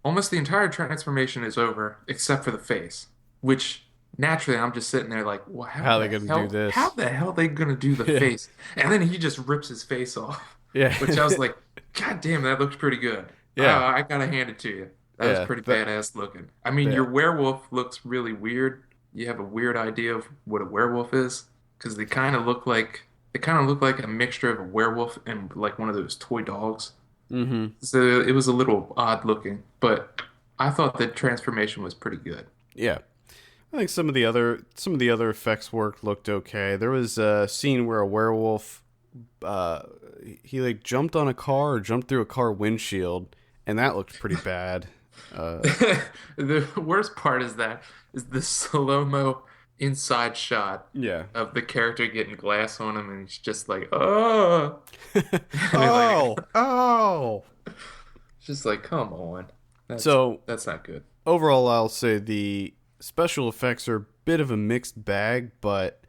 almost the entire transformation is over except for the face, which naturally I'm just sitting there like, well, how are they going to do this? How the hell are they going to do the face? And then he just rips his face off. Yeah. Which I was like, God damn, that looks pretty good. Yeah. I got to hand it to you. That was pretty badass looking. I mean, your werewolf looks really weird. You have a weird idea of what a werewolf is, because they kind of look like a mixture of a werewolf and like one of those toy dogs. Mm-hmm. So it was a little odd looking, but I thought the transformation was pretty good. Yeah, I think some of the other effects work looked okay. There was a scene where a werewolf, he like jumped on a car or jumped through a car windshield, and that looked pretty bad. The worst part is the slow-mo inside shot of the character getting glass on him, and he's just like, oh. Oh. It's just like, come on. That's not good. Overall, I'll say the special effects are a bit of a mixed bag, but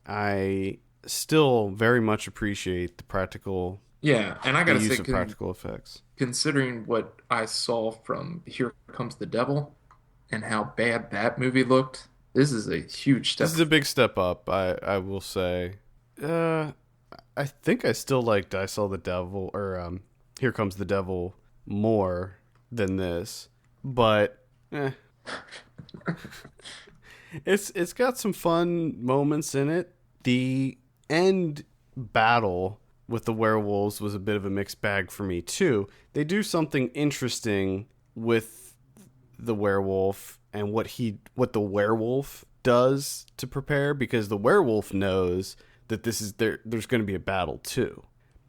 I still very much appreciate the practical. Yeah, and I gotta say, practical effects. Considering what I saw from Here Comes the Devil and how bad that movie looked, this is a huge step. This is a big step up, I will say. I think I still liked I Saw the Devil, or Here Comes the Devil, more than this, but it's got some fun moments in it. The end battle with the werewolves was a bit of a mixed bag for me too. They do something interesting with the werewolf and what the werewolf does to prepare, because the werewolf knows that there's going to be a battle too.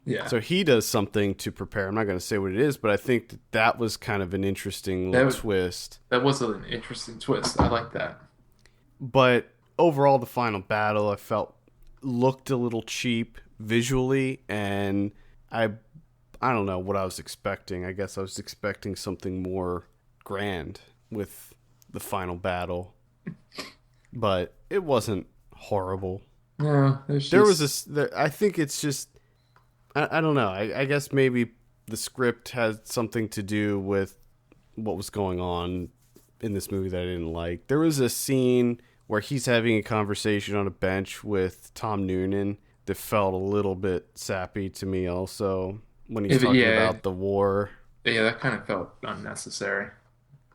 Yeah. So he does something to prepare. I'm not going to say what it is, but I think that was kind of an interesting little twist. That was an interesting twist. I like that. But overall, the final battle I felt looked a little cheap visually, and I don't know what I was expecting. I guess I was expecting something more grand with the final battle, but it wasn't horrible. No, I think it's just, I don't know. I guess maybe the script had something to do with what was going on in this movie that I didn't like. There was a scene where he's having a conversation on a bench with Tom Noonan that felt a little bit sappy to me also, when he's talking about the war. Yeah, that kind of felt unnecessary.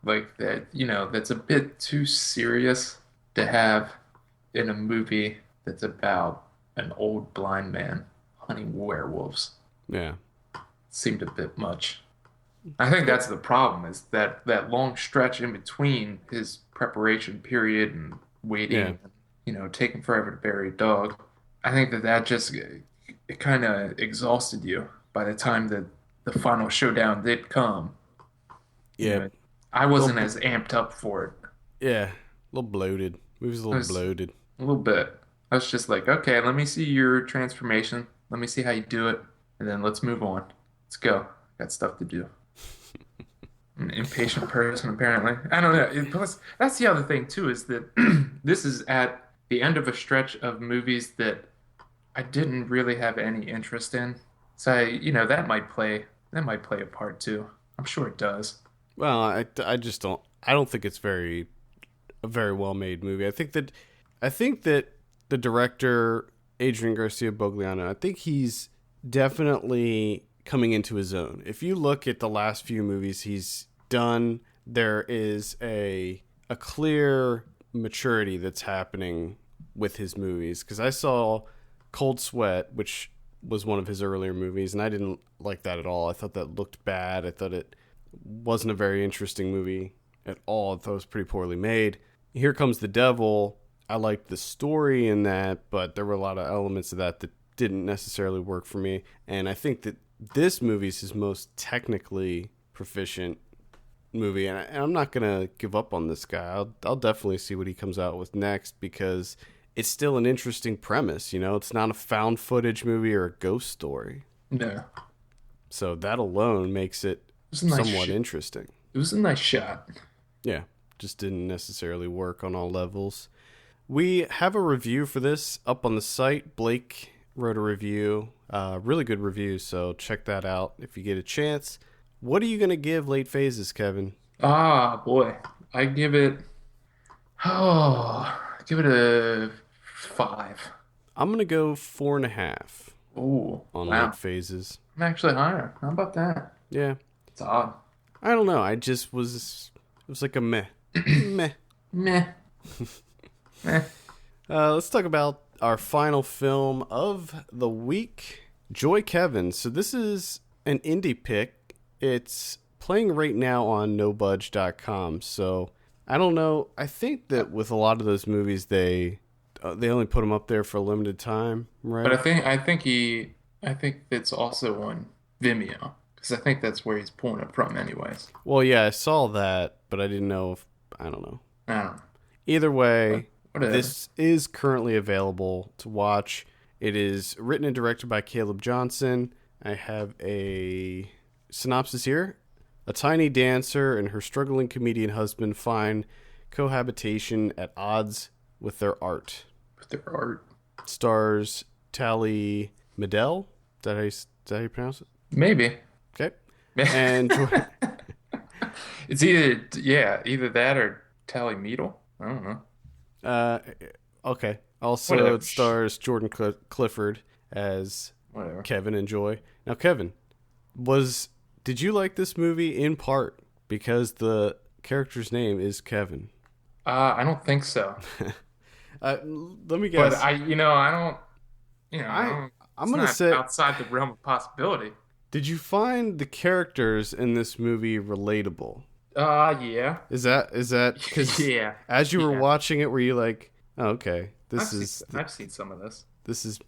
Like that, that's a bit too serious to have in a movie that's about an old blind man hunting werewolves. Yeah. Seemed a bit much. I think that's the problem, is that long stretch in between his preparation period and waiting, taking forever to bury a dog. I think that just, it kind of exhausted you by the time that the final showdown did come. Yeah. I wasn't as amped up for it. Yeah. A little bloated. It was a little bloated. A little bit. I was just like, okay, let me see your transformation. Let me see how you do it. And then let's move on. Let's go. Got stuff to do. I'm an impatient person, apparently. I don't know. Plus, that's the other thing, too, is that this is at the end of a stretch of movies that I didn't really have any interest in. So, that might play a part, too. I'm sure it does. Well, I just don't. I don't think it's a very well made movie. I think that the director Adrian Garcia Bogliano, I think he's definitely coming into his own. If you look at the last few movies he's done, there is a clear maturity that's happening with his movies. Because I saw Cold Sweat, which was one of his earlier movies, and I didn't like that at all. I thought that looked bad. I thought it wasn't a very interesting movie at all. I thought it was pretty poorly made. Here Comes the Devil. I liked the story in that, but there were a lot of elements of that didn't necessarily work for me. And I think that this movie is his most technically proficient movie. And I'm not going to give up on this guy. I'll definitely see what he comes out with next, because it's still an interesting premise. It's not a found footage movie or a ghost story. No. So that alone makes it somewhat interesting. It was a nice shot. Yeah, just didn't necessarily work on all levels. We have a review for this up on the site. Blake wrote a review, really good review, so check that out if you get a chance. What are you going to give Late Phases, Kevin? Ah, boy. I give it a 5. I'm going to go 4.5. Ooh, on wow. Late Phases. I'm actually higher. How about that? Yeah. It's odd. I don't know. It was like a meh. Meh. Meh. Meh. Let's talk about our final film of the week, Joy Kevin. So this is an indie pick. It's playing right now on nobudge.com. So I don't know. I think that with a lot of those movies, they only put them up there for a limited time, right? But I think it's also on Vimeo, because I think that's where he's pulling it from anyways. Well, yeah, I saw that, but I didn't know if, I don't know. I don't know. Either way, Whatever. This is currently available to watch. It is written and directed by Caleb Johnson. I have a synopsis here. A tiny dancer and her struggling comedian husband find cohabitation at odds with their art. With their art. Stars Tally Medell. Is that how you pronounce it? Maybe. Okay. And it's either that or Tally Meadle. I don't know. Okay. Also, Whatever. it stars Jordan Clifford as Whatever. Kevin and Joy. Now, Kevin, did you like this movie in part because the character's name is Kevin? I don't think so. Let me guess. But I don't. I'm gonna say outside the realm of possibility. Did you find the characters in this movie relatable? Yeah. Is that because yeah. as you were watching it, were you like, oh, okay, I've seen some of this. This is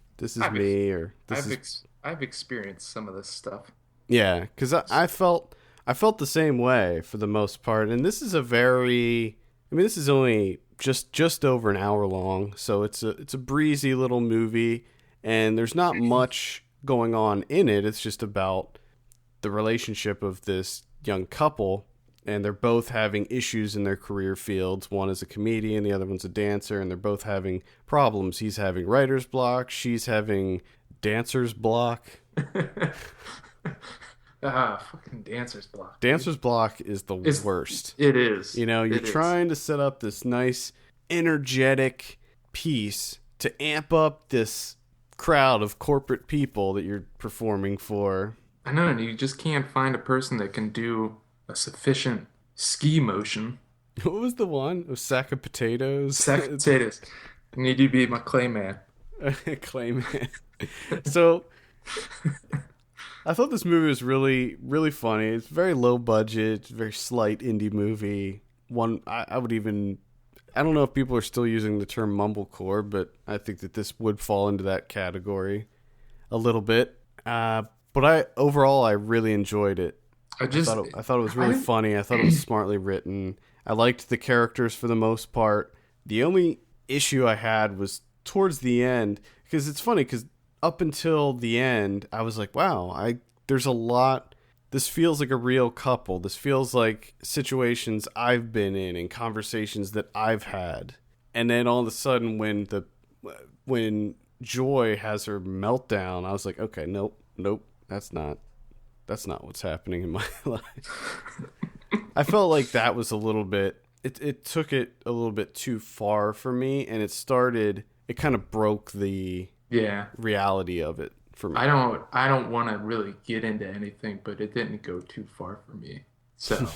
me, or this is I've experienced some of this stuff. Yeah, because I felt the same way for the most part, and this is a very, I mean, this is only just over an hour long, so it's a breezy little movie, and there's not much going on in it. It's just about the relationship of this young couple, and they're both having issues in their career fields. One is a comedian, the other one's a dancer, and they're both having problems. He's having writer's block, she's having dancer's block. Fucking dancer's block. Dancer's block is the worst. It is. You know, you're trying to set up this nice, energetic piece to amp up this crowd of corporate people that you're performing for. I know, and you just can't find a person that can do a sufficient ski motion. What was the one? A sack of potatoes? Sack of potatoes. I need you to be my clay man. Clay man. So, I thought this movie was really, really funny. It's very low budget, very slight indie movie. I would even, I don't know if people are still using the term mumblecore, but I think that this would fall into that category a little bit. But overall, I really enjoyed it. I thought it was really funny. I thought it was smartly written. I liked the characters for the most part. The only issue I had was towards the end, because it's funny, because up until the end, I was like, wow, there's a lot. This feels like a real couple. This feels like situations I've been in and conversations that I've had. And then all of a sudden, when Joy has her meltdown, I was like, okay, nope, that's not what's happening in my life. I felt like that was a little bit, it took it a little bit too far for me, and it kind of broke the reality of it for me. I don't want to really get into anything, but it didn't go too far for me. So,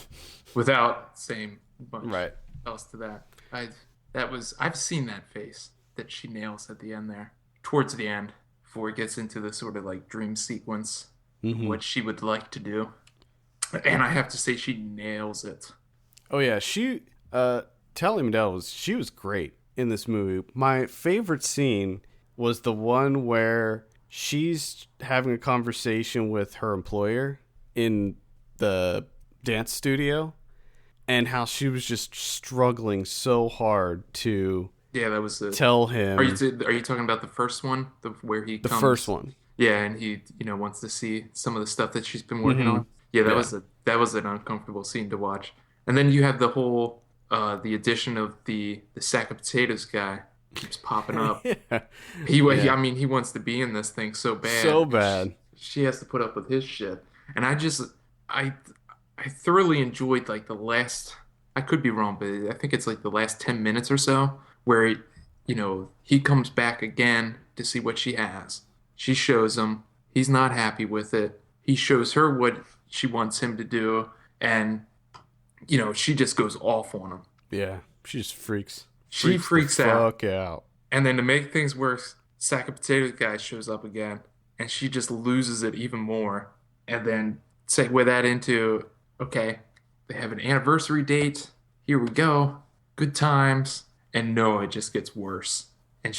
without saying much else to that, I've seen that face that she nails at the end there, towards the end, before it gets into the sort of like dream sequence, what she would like to do. And I have to say, she nails it. Oh yeah, Tally Mandel she was great in this movie. My favorite scene was the one where she's having a conversation with her employer in the dance studio, and how she was just struggling so hard to tell him. Are you talking about the first one, where he comes? The first one. Yeah, and he wants to see some of the stuff that she's been working on. Yeah, that was an uncomfortable scene to watch. And then you have the whole the addition of the sack of potatoes guy keeps popping up. He wants to be in this thing so bad. So bad. She has to put up with his shit. And I thoroughly enjoyed like the last, I could be wrong, but I think it's like the last 10 minutes or so where he comes back again to see what she has. She shows him. He's not happy with it. He shows her what she wants him to do, and she just goes off on him. Yeah, she just freaks. She freaks out. Fuck out. And then to make things worse, sack of potatoes guy shows up again, and she just loses it even more. And then segue that into, okay, they have an anniversary date. Here we go. Good times. And no, it just gets worse. And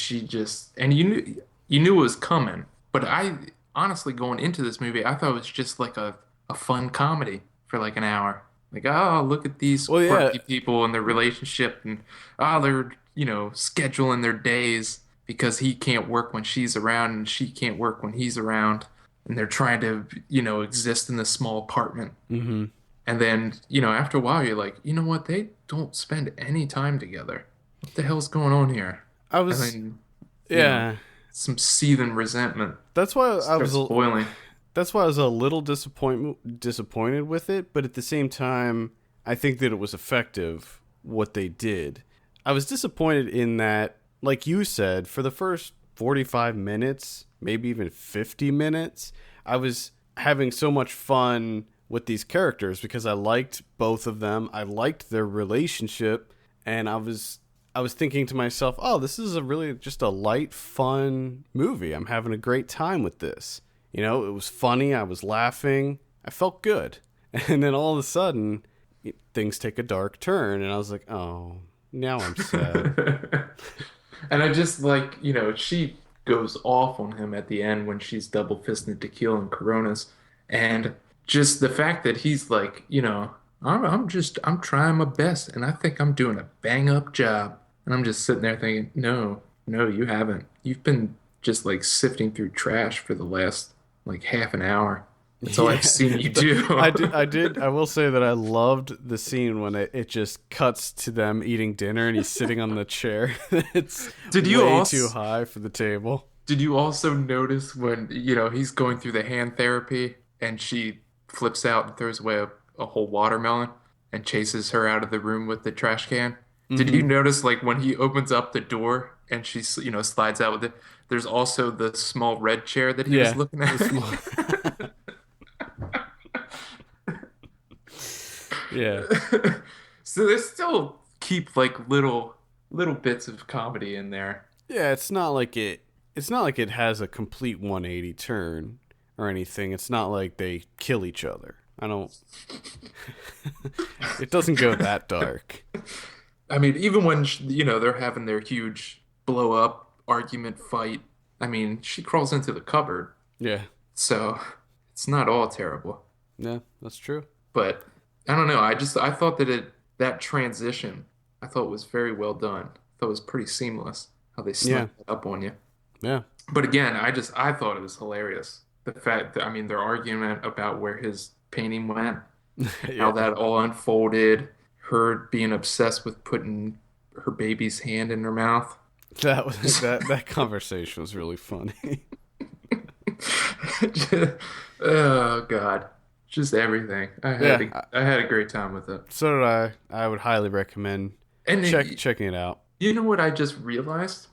you knew it was coming. But I honestly, going into this movie, I thought it was just like a fun comedy for like an hour. Like, oh, look at these quirky people and their relationship, and they're scheduling their days because he can't work when she's around and she can't work when he's around, and they're trying to exist in this small apartment. Mm-hmm. And then after a while, you're like, you know what? They don't spend any time together. What the hell's going on here? Some seething resentment. That's why I was boiling. That's why I was a little disappointed with it, but at the same time, I think that it was effective what they did. I was disappointed in that, like you said, for the first 45 minutes, maybe even 50 minutes, I was having so much fun with these characters because I liked both of them. I liked their relationship, and I was thinking to myself, oh, this is just a light, fun movie. I'm having a great time with this. It was funny. I was laughing. I felt good. And then all of a sudden, things take a dark turn. And I was like, oh, now I'm sad. And I just she goes off on him at the end when she's double fisting tequila and Coronas. And just the fact that he's like, I'm trying my best and I think I'm doing a bang up job. And I'm just sitting there thinking, no, no, you haven't. You've been just like sifting through trash for the last like half an hour. That's all I've seen you do. I will say that I loved the scene when it just cuts to them eating dinner and he's sitting on the chair. It's way too high for the table. Did you also notice when, he's going through the hand therapy and she flips out and throws away a whole watermelon and chases her out of the room with the trash can? Mm-hmm. Did you notice like when he opens up the door and she, slides out with it, there's also the small red chair that he was looking at? Yeah. So they still keep like little bits of comedy in there. Yeah, it's not like it has a complete 180 turn or anything. It's not like they kill each other. It doesn't go that dark. I mean, even when they're having their huge blow up argument fight, I mean, she crawls into the cupboard. Yeah. So it's not all terrible. Yeah, that's true. But I don't know. I thought that transition, I thought was very well done. I thought it was pretty seamless how they snuck it up on you. Yeah. But again, I thought it was hilarious. The fact that, I mean, their argument about where his painting went, how that all unfolded, her being obsessed with putting her baby's hand in her mouth. That conversation was really funny. Oh God. Just everything. I had a great time with it. So did I. I would highly recommend checking it out. You know what I just realized?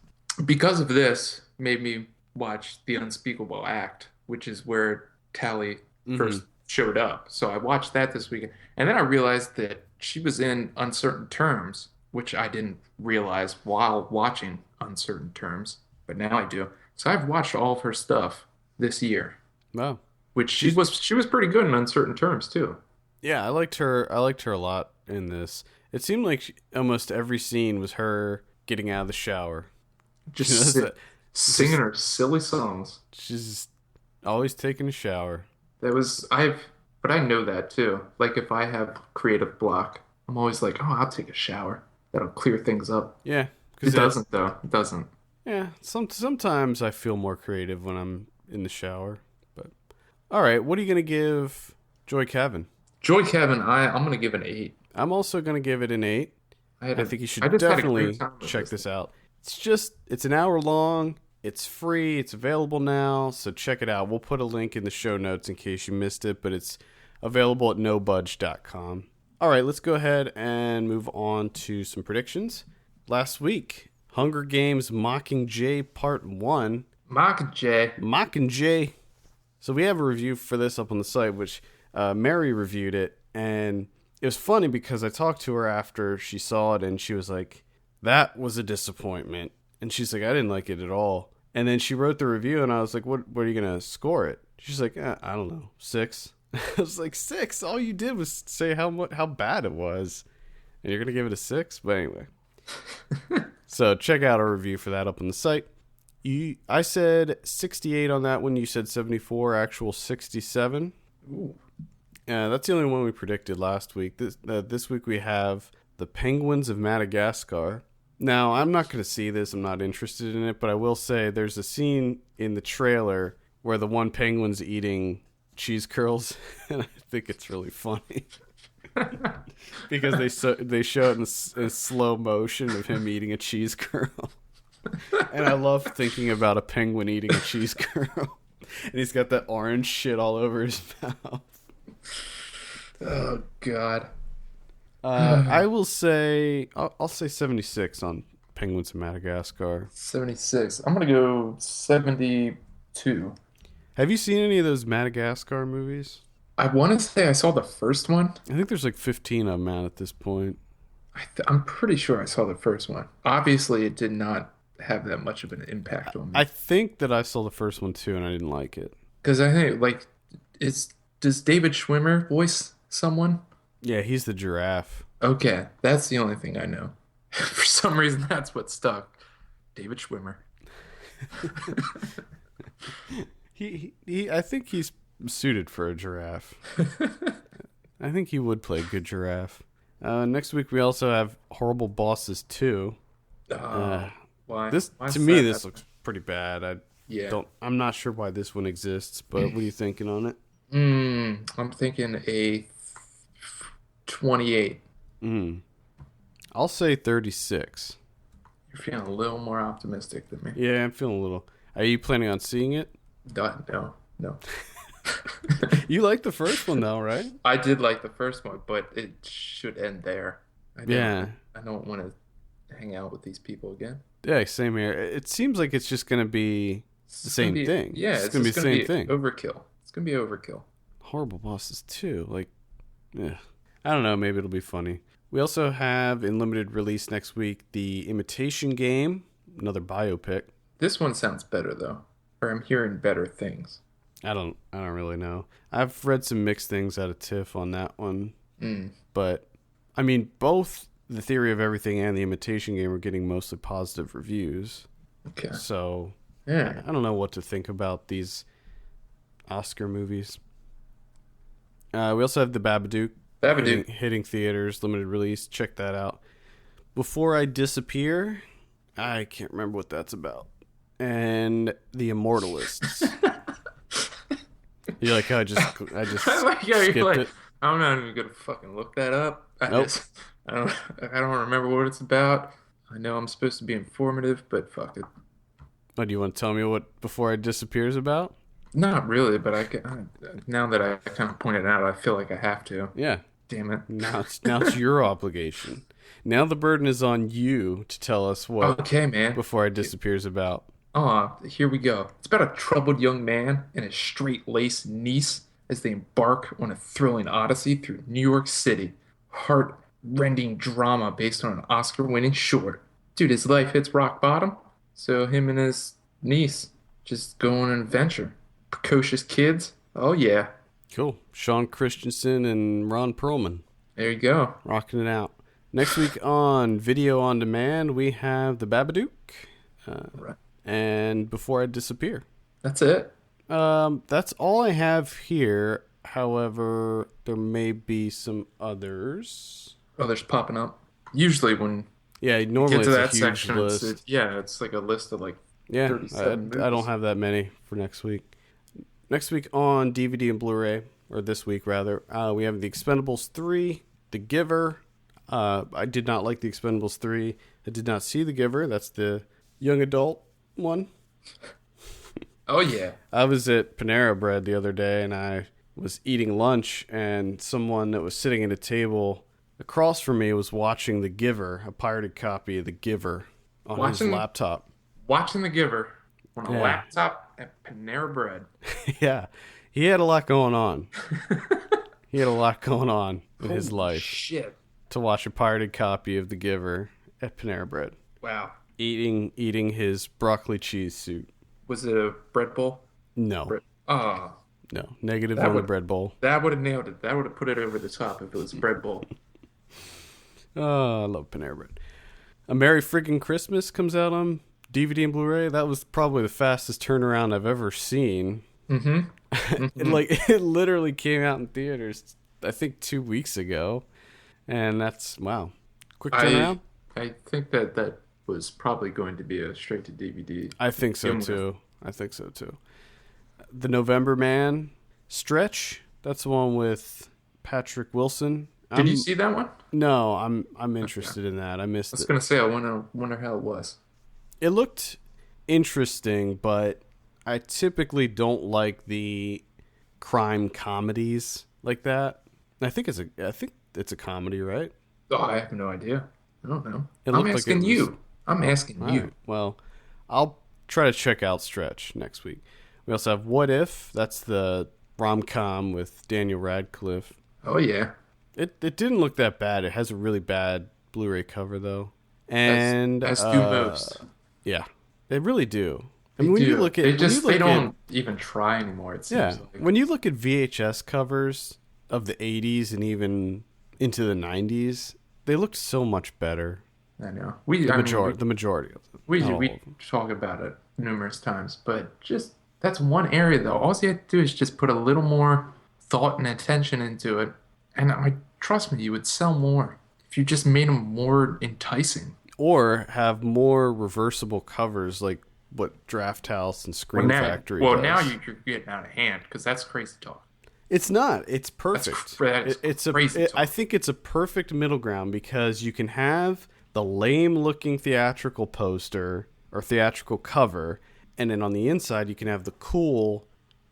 Because of this, made me watch The Unspeakable Act, which is where Tally first showed up. So I watched that this weekend. And then I realized that she was in Uncertain Terms, which I didn't realize while watching Uncertain Terms. But now I do. So I've watched all of her stuff this year. Wow. Which she was pretty good in Uncertain Terms too. Yeah, I liked her a lot in this. It seemed like almost every scene was her getting out of the shower, just singing her silly songs. She's always taking a shower. But I know that too. Like if I have creative block, I'm always like, oh, I'll take a shower. That'll clear things up. Yeah, it doesn't though. It doesn't. Yeah, sometimes I feel more creative when I'm in the shower. All right, what are you going to give Joy Kevin? Joy Kevin, I'm going to give an 8. I'm also going to give it an 8. I think you should definitely check this out. It's an hour long. It's free. It's available now, so check it out. We'll put a link in the show notes in case you missed it, but it's available at nobudge.com. All right, let's go ahead and move on to some predictions. Last week, Hunger Games Mockingjay Part 1. Mockingjay. So we have a review for this up on the site, which Mary reviewed it, and it was funny because I talked to her after she saw it, and she was like, that was a disappointment. And she's like, I didn't like it at all. And then she wrote the review, and I was like, what are you going to score it? She's like, I don't know, 6. I was like, 6? All you did was say how bad it was. And you're going to give it a 6? But anyway. So check out our review for that up on the site. I said 68 on that one. You said 74, actual 67. Ooh. That's the only one we predicted last week. This week we have The Penguins of Madagascar. Now, I'm not going to see this. I'm not interested in it. But I will say there's a scene in the trailer where the one penguin's eating cheese curls. And I think it's really funny. Because they show it in slow motion of him eating a cheese curl. And I love thinking about a penguin eating a cheese curl. And he's got that orange shit all over his mouth. Oh, God. I will say... I'll say 76 on Penguins of Madagascar. 76. I'm going to go 72. Have you seen any of those Madagascar movies? I want to say I saw the first one. I think there's like 15 of them out at this point. I'm pretty sure I saw the first one. Obviously, it did not have that much of an impact on me. I think that I saw the first one too, and I didn't like it. Because I think, does David Schwimmer voice someone? Yeah, he's the giraffe. Okay, that's the only thing I know. For some reason, that's what stuck. David Schwimmer. I think he's suited for a giraffe. I think he would play a good giraffe. Next week we also have Horrible Bosses 2. Why? This Why's to me that this happen? looks pretty bad. Yeah. I'm not sure why this one exists, but what are you thinking on it? I'm thinking a 28. I'll say 36. You're feeling a little more optimistic than me. Yeah, I'm feeling a little. Are you planning on seeing it? No. You liked the first one though, right? I did like the first one, but it should end there. I don't want to hang out with these people again. Yeah, same here. It seems like it's just gonna be the same thing. Yeah, it's gonna be the same thing. Overkill. It's gonna be overkill. Horrible Bosses 2. Like, yeah. I don't know. Maybe it'll be funny. We also have in limited release next week The Imitation Game, another biopic. This one sounds better though, or I'm hearing better things. I don't really know. I've read some mixed things out of Tiff on that one. But I mean, both The Theory of Everything and The Imitation Game are getting mostly positive reviews. Okay. So Yeah. I don't know what to think about these Oscar movies. We also have The Babadook. Hitting theaters, limited release. Check that out. Before I Disappear, I can't remember what that's about. And The Immortalists. You're like, I just skipped it. I'm not even gonna fucking look that up. Nope. I don't remember what it's about. I know I'm supposed to be informative, but fuck it. Oh, do you want to tell me what Before I Disappear is about? Not really, but now that I kind of pointed out, I feel like I have to. Yeah. Damn it. Now it's your obligation. Now the burden is on you to tell us what Okay, man. Before I Disappear is about. Here we go. It's about a troubled young man and his straight-laced niece as they embark on a thrilling odyssey through New York City. Heart-rending drama based on an Oscar-winning short. Dude, his life hits rock bottom, so him and his niece just go on an adventure. Precocious kids. Oh, yeah. Cool. Sean Christensen and Ron Perlman. There you go. Rocking it out. Next week on Video on Demand, we have The Babadook. Right. And Before I Disappear. That's it. That's all I have here. However, there may be some others. Others popping up. Usually when normally get to that it's a huge section, list. it's like a list of like Yeah, 37 I don't movies. have that many for next week. Next week on DVD and Blu-ray, or this week rather, we have The Expendables 3, The Giver. I did not like The Expendables 3. I did not see The Giver. That's the young adult one. Oh, yeah. I was at Panera Bread the other day, and I was eating lunch, and someone that was sitting at a table across from me was watching The Giver, a pirated copy of The Giver on his laptop. Watching The Giver on a Yeah. laptop at Panera Bread. Yeah, he had a lot going on. He had a lot going on in his life Shit. to watch a pirated copy of The Giver at Panera Bread, Wow. eating his broccoli cheese soup. Was it a bread bowl? No, Oh, no, negative That on the would- bread bowl. that would have nailed it. That would have put it over the top if it was a bread bowl. Oh, I love Panera Bread. A Merry Friggin' Christmas comes out on DVD and Blu-ray. That was probably the fastest turnaround I've ever seen. It literally came out in theaters, I think 2 weeks ago, and that's wow, quick turnaround. I think that was probably going to be a straight to DVD. I think so too. The November Man, Stretch. That's the one with Patrick Wilson. Did you see that one? No, I'm interested in that. I missed I was it. gonna say I wonder how it was. It looked interesting, but I typically don't like the crime comedies like that. I think it's a comedy, right? Oh, I have no idea. I don't know. It I'm looked like asking it was- you. I'm asking All you. right. Well, I'll try to check out Stretch next week. We also have What If? That's the rom-com with Daniel Radcliffe. Oh yeah. It didn't look that bad. It has a really bad Blu-ray cover though, and As do most. Yeah, they really do. I They mean, when do. you look at they don't even try anymore. It seems like. when you look at VHS covers of the 80s and even into the 90s, they looked so much better. I know. The majority of them. We Not all we of them. talk about it numerous times, but just that's one area though. All you have to do is just put a little more thought and attention into it, and trust me, you would sell more if you just made them more enticing. Or have more reversible covers like what Draft House and Screen Factory does. Now you're getting out of hand because that's crazy talk. It's not. It's perfect. It's crazy talk. I think it's a perfect middle ground because you can have the lame-looking theatrical poster or theatrical cover, and then on the inside you can have the cool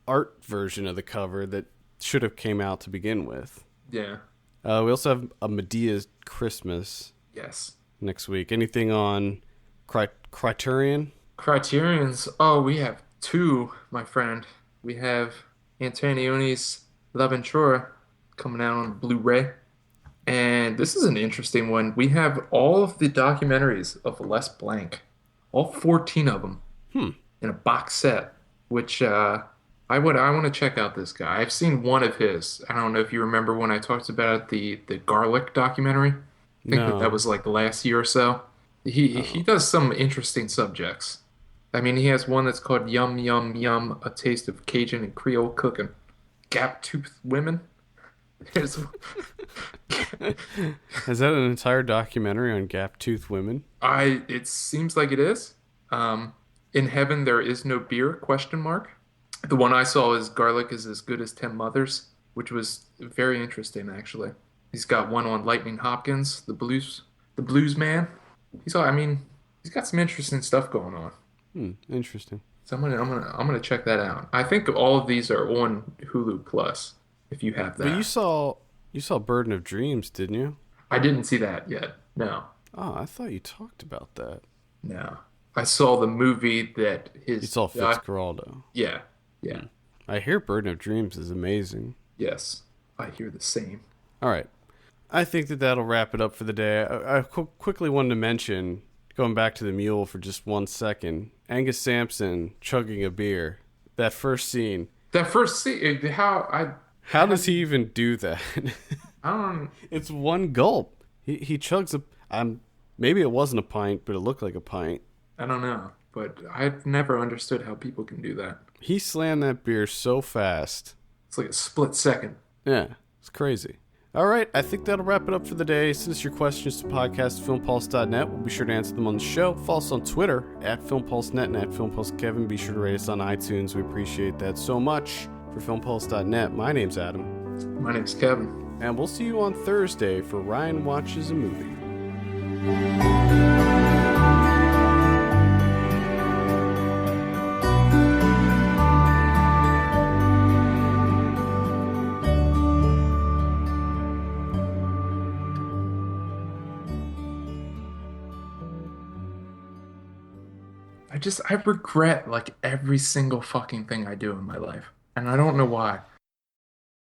art version of the cover that should have came out to begin with. Yeah. We also have a Medea's Christmas. Yes. Next week. Anything on Criterion? Criterion's. Oh, we have two, my friend. We have Antonioni's L'Avventura coming out on Blu-ray. And this is an interesting one. We have all of the documentaries of Les Blank, all 14 of them, in a box set. Which I want to check out this guy. I've seen one of his. I don't know if you remember when I talked about the garlic documentary. I think that was like last year or so. He does some interesting subjects. I mean, he has one that's called Yum Yum Yum, A Taste of Cajun and Creole Cooking. Gap-toothed women. Is that an entire documentary on gap-toothed women? It seems like it is. In Heaven There Is No Beer, ? The one I saw is Garlic is as Good as 10 Mothers, which was very interesting, actually. He's got one on Lightning Hopkins, the blues man. He's got some interesting stuff going on. Interesting. So I'm gonna check that out. I think all of these are on Hulu Plus, if you have that. But you saw Burden of Dreams, didn't you? I didn't see that yet. No. Oh, I thought you talked about that. No. I saw the movie that You saw Fitzcarraldo. Yeah. I hear Burden of Dreams is amazing. Yes, I hear the same. All right. I think that'll wrap it up for the day. I quickly wanted to mention, going back to the Mule for just 1 second, Angus Sampson chugging a beer. That first scene. How does he even do that? It's one gulp. He chugs maybe it wasn't a pint, but it looked like a pint. I don't know, but I've never understood how people can do that. He slammed that beer so fast. It's like a split second. Yeah, it's crazy. All right, I think that'll wrap it up for the day. Send us your questions to podcast@filmpulse.net. We'll be sure to answer them on the show. Follow us on Twitter @FilmPulseNet and @FilmPulseKevin. Be sure to rate us on iTunes. We appreciate that so much. For filmpulse.net, my name's Adam. My name's Kevin. And we'll see you on Thursday for Ryan Watches a Movie. I regret like every single fucking thing I do in my life. And I don't know why.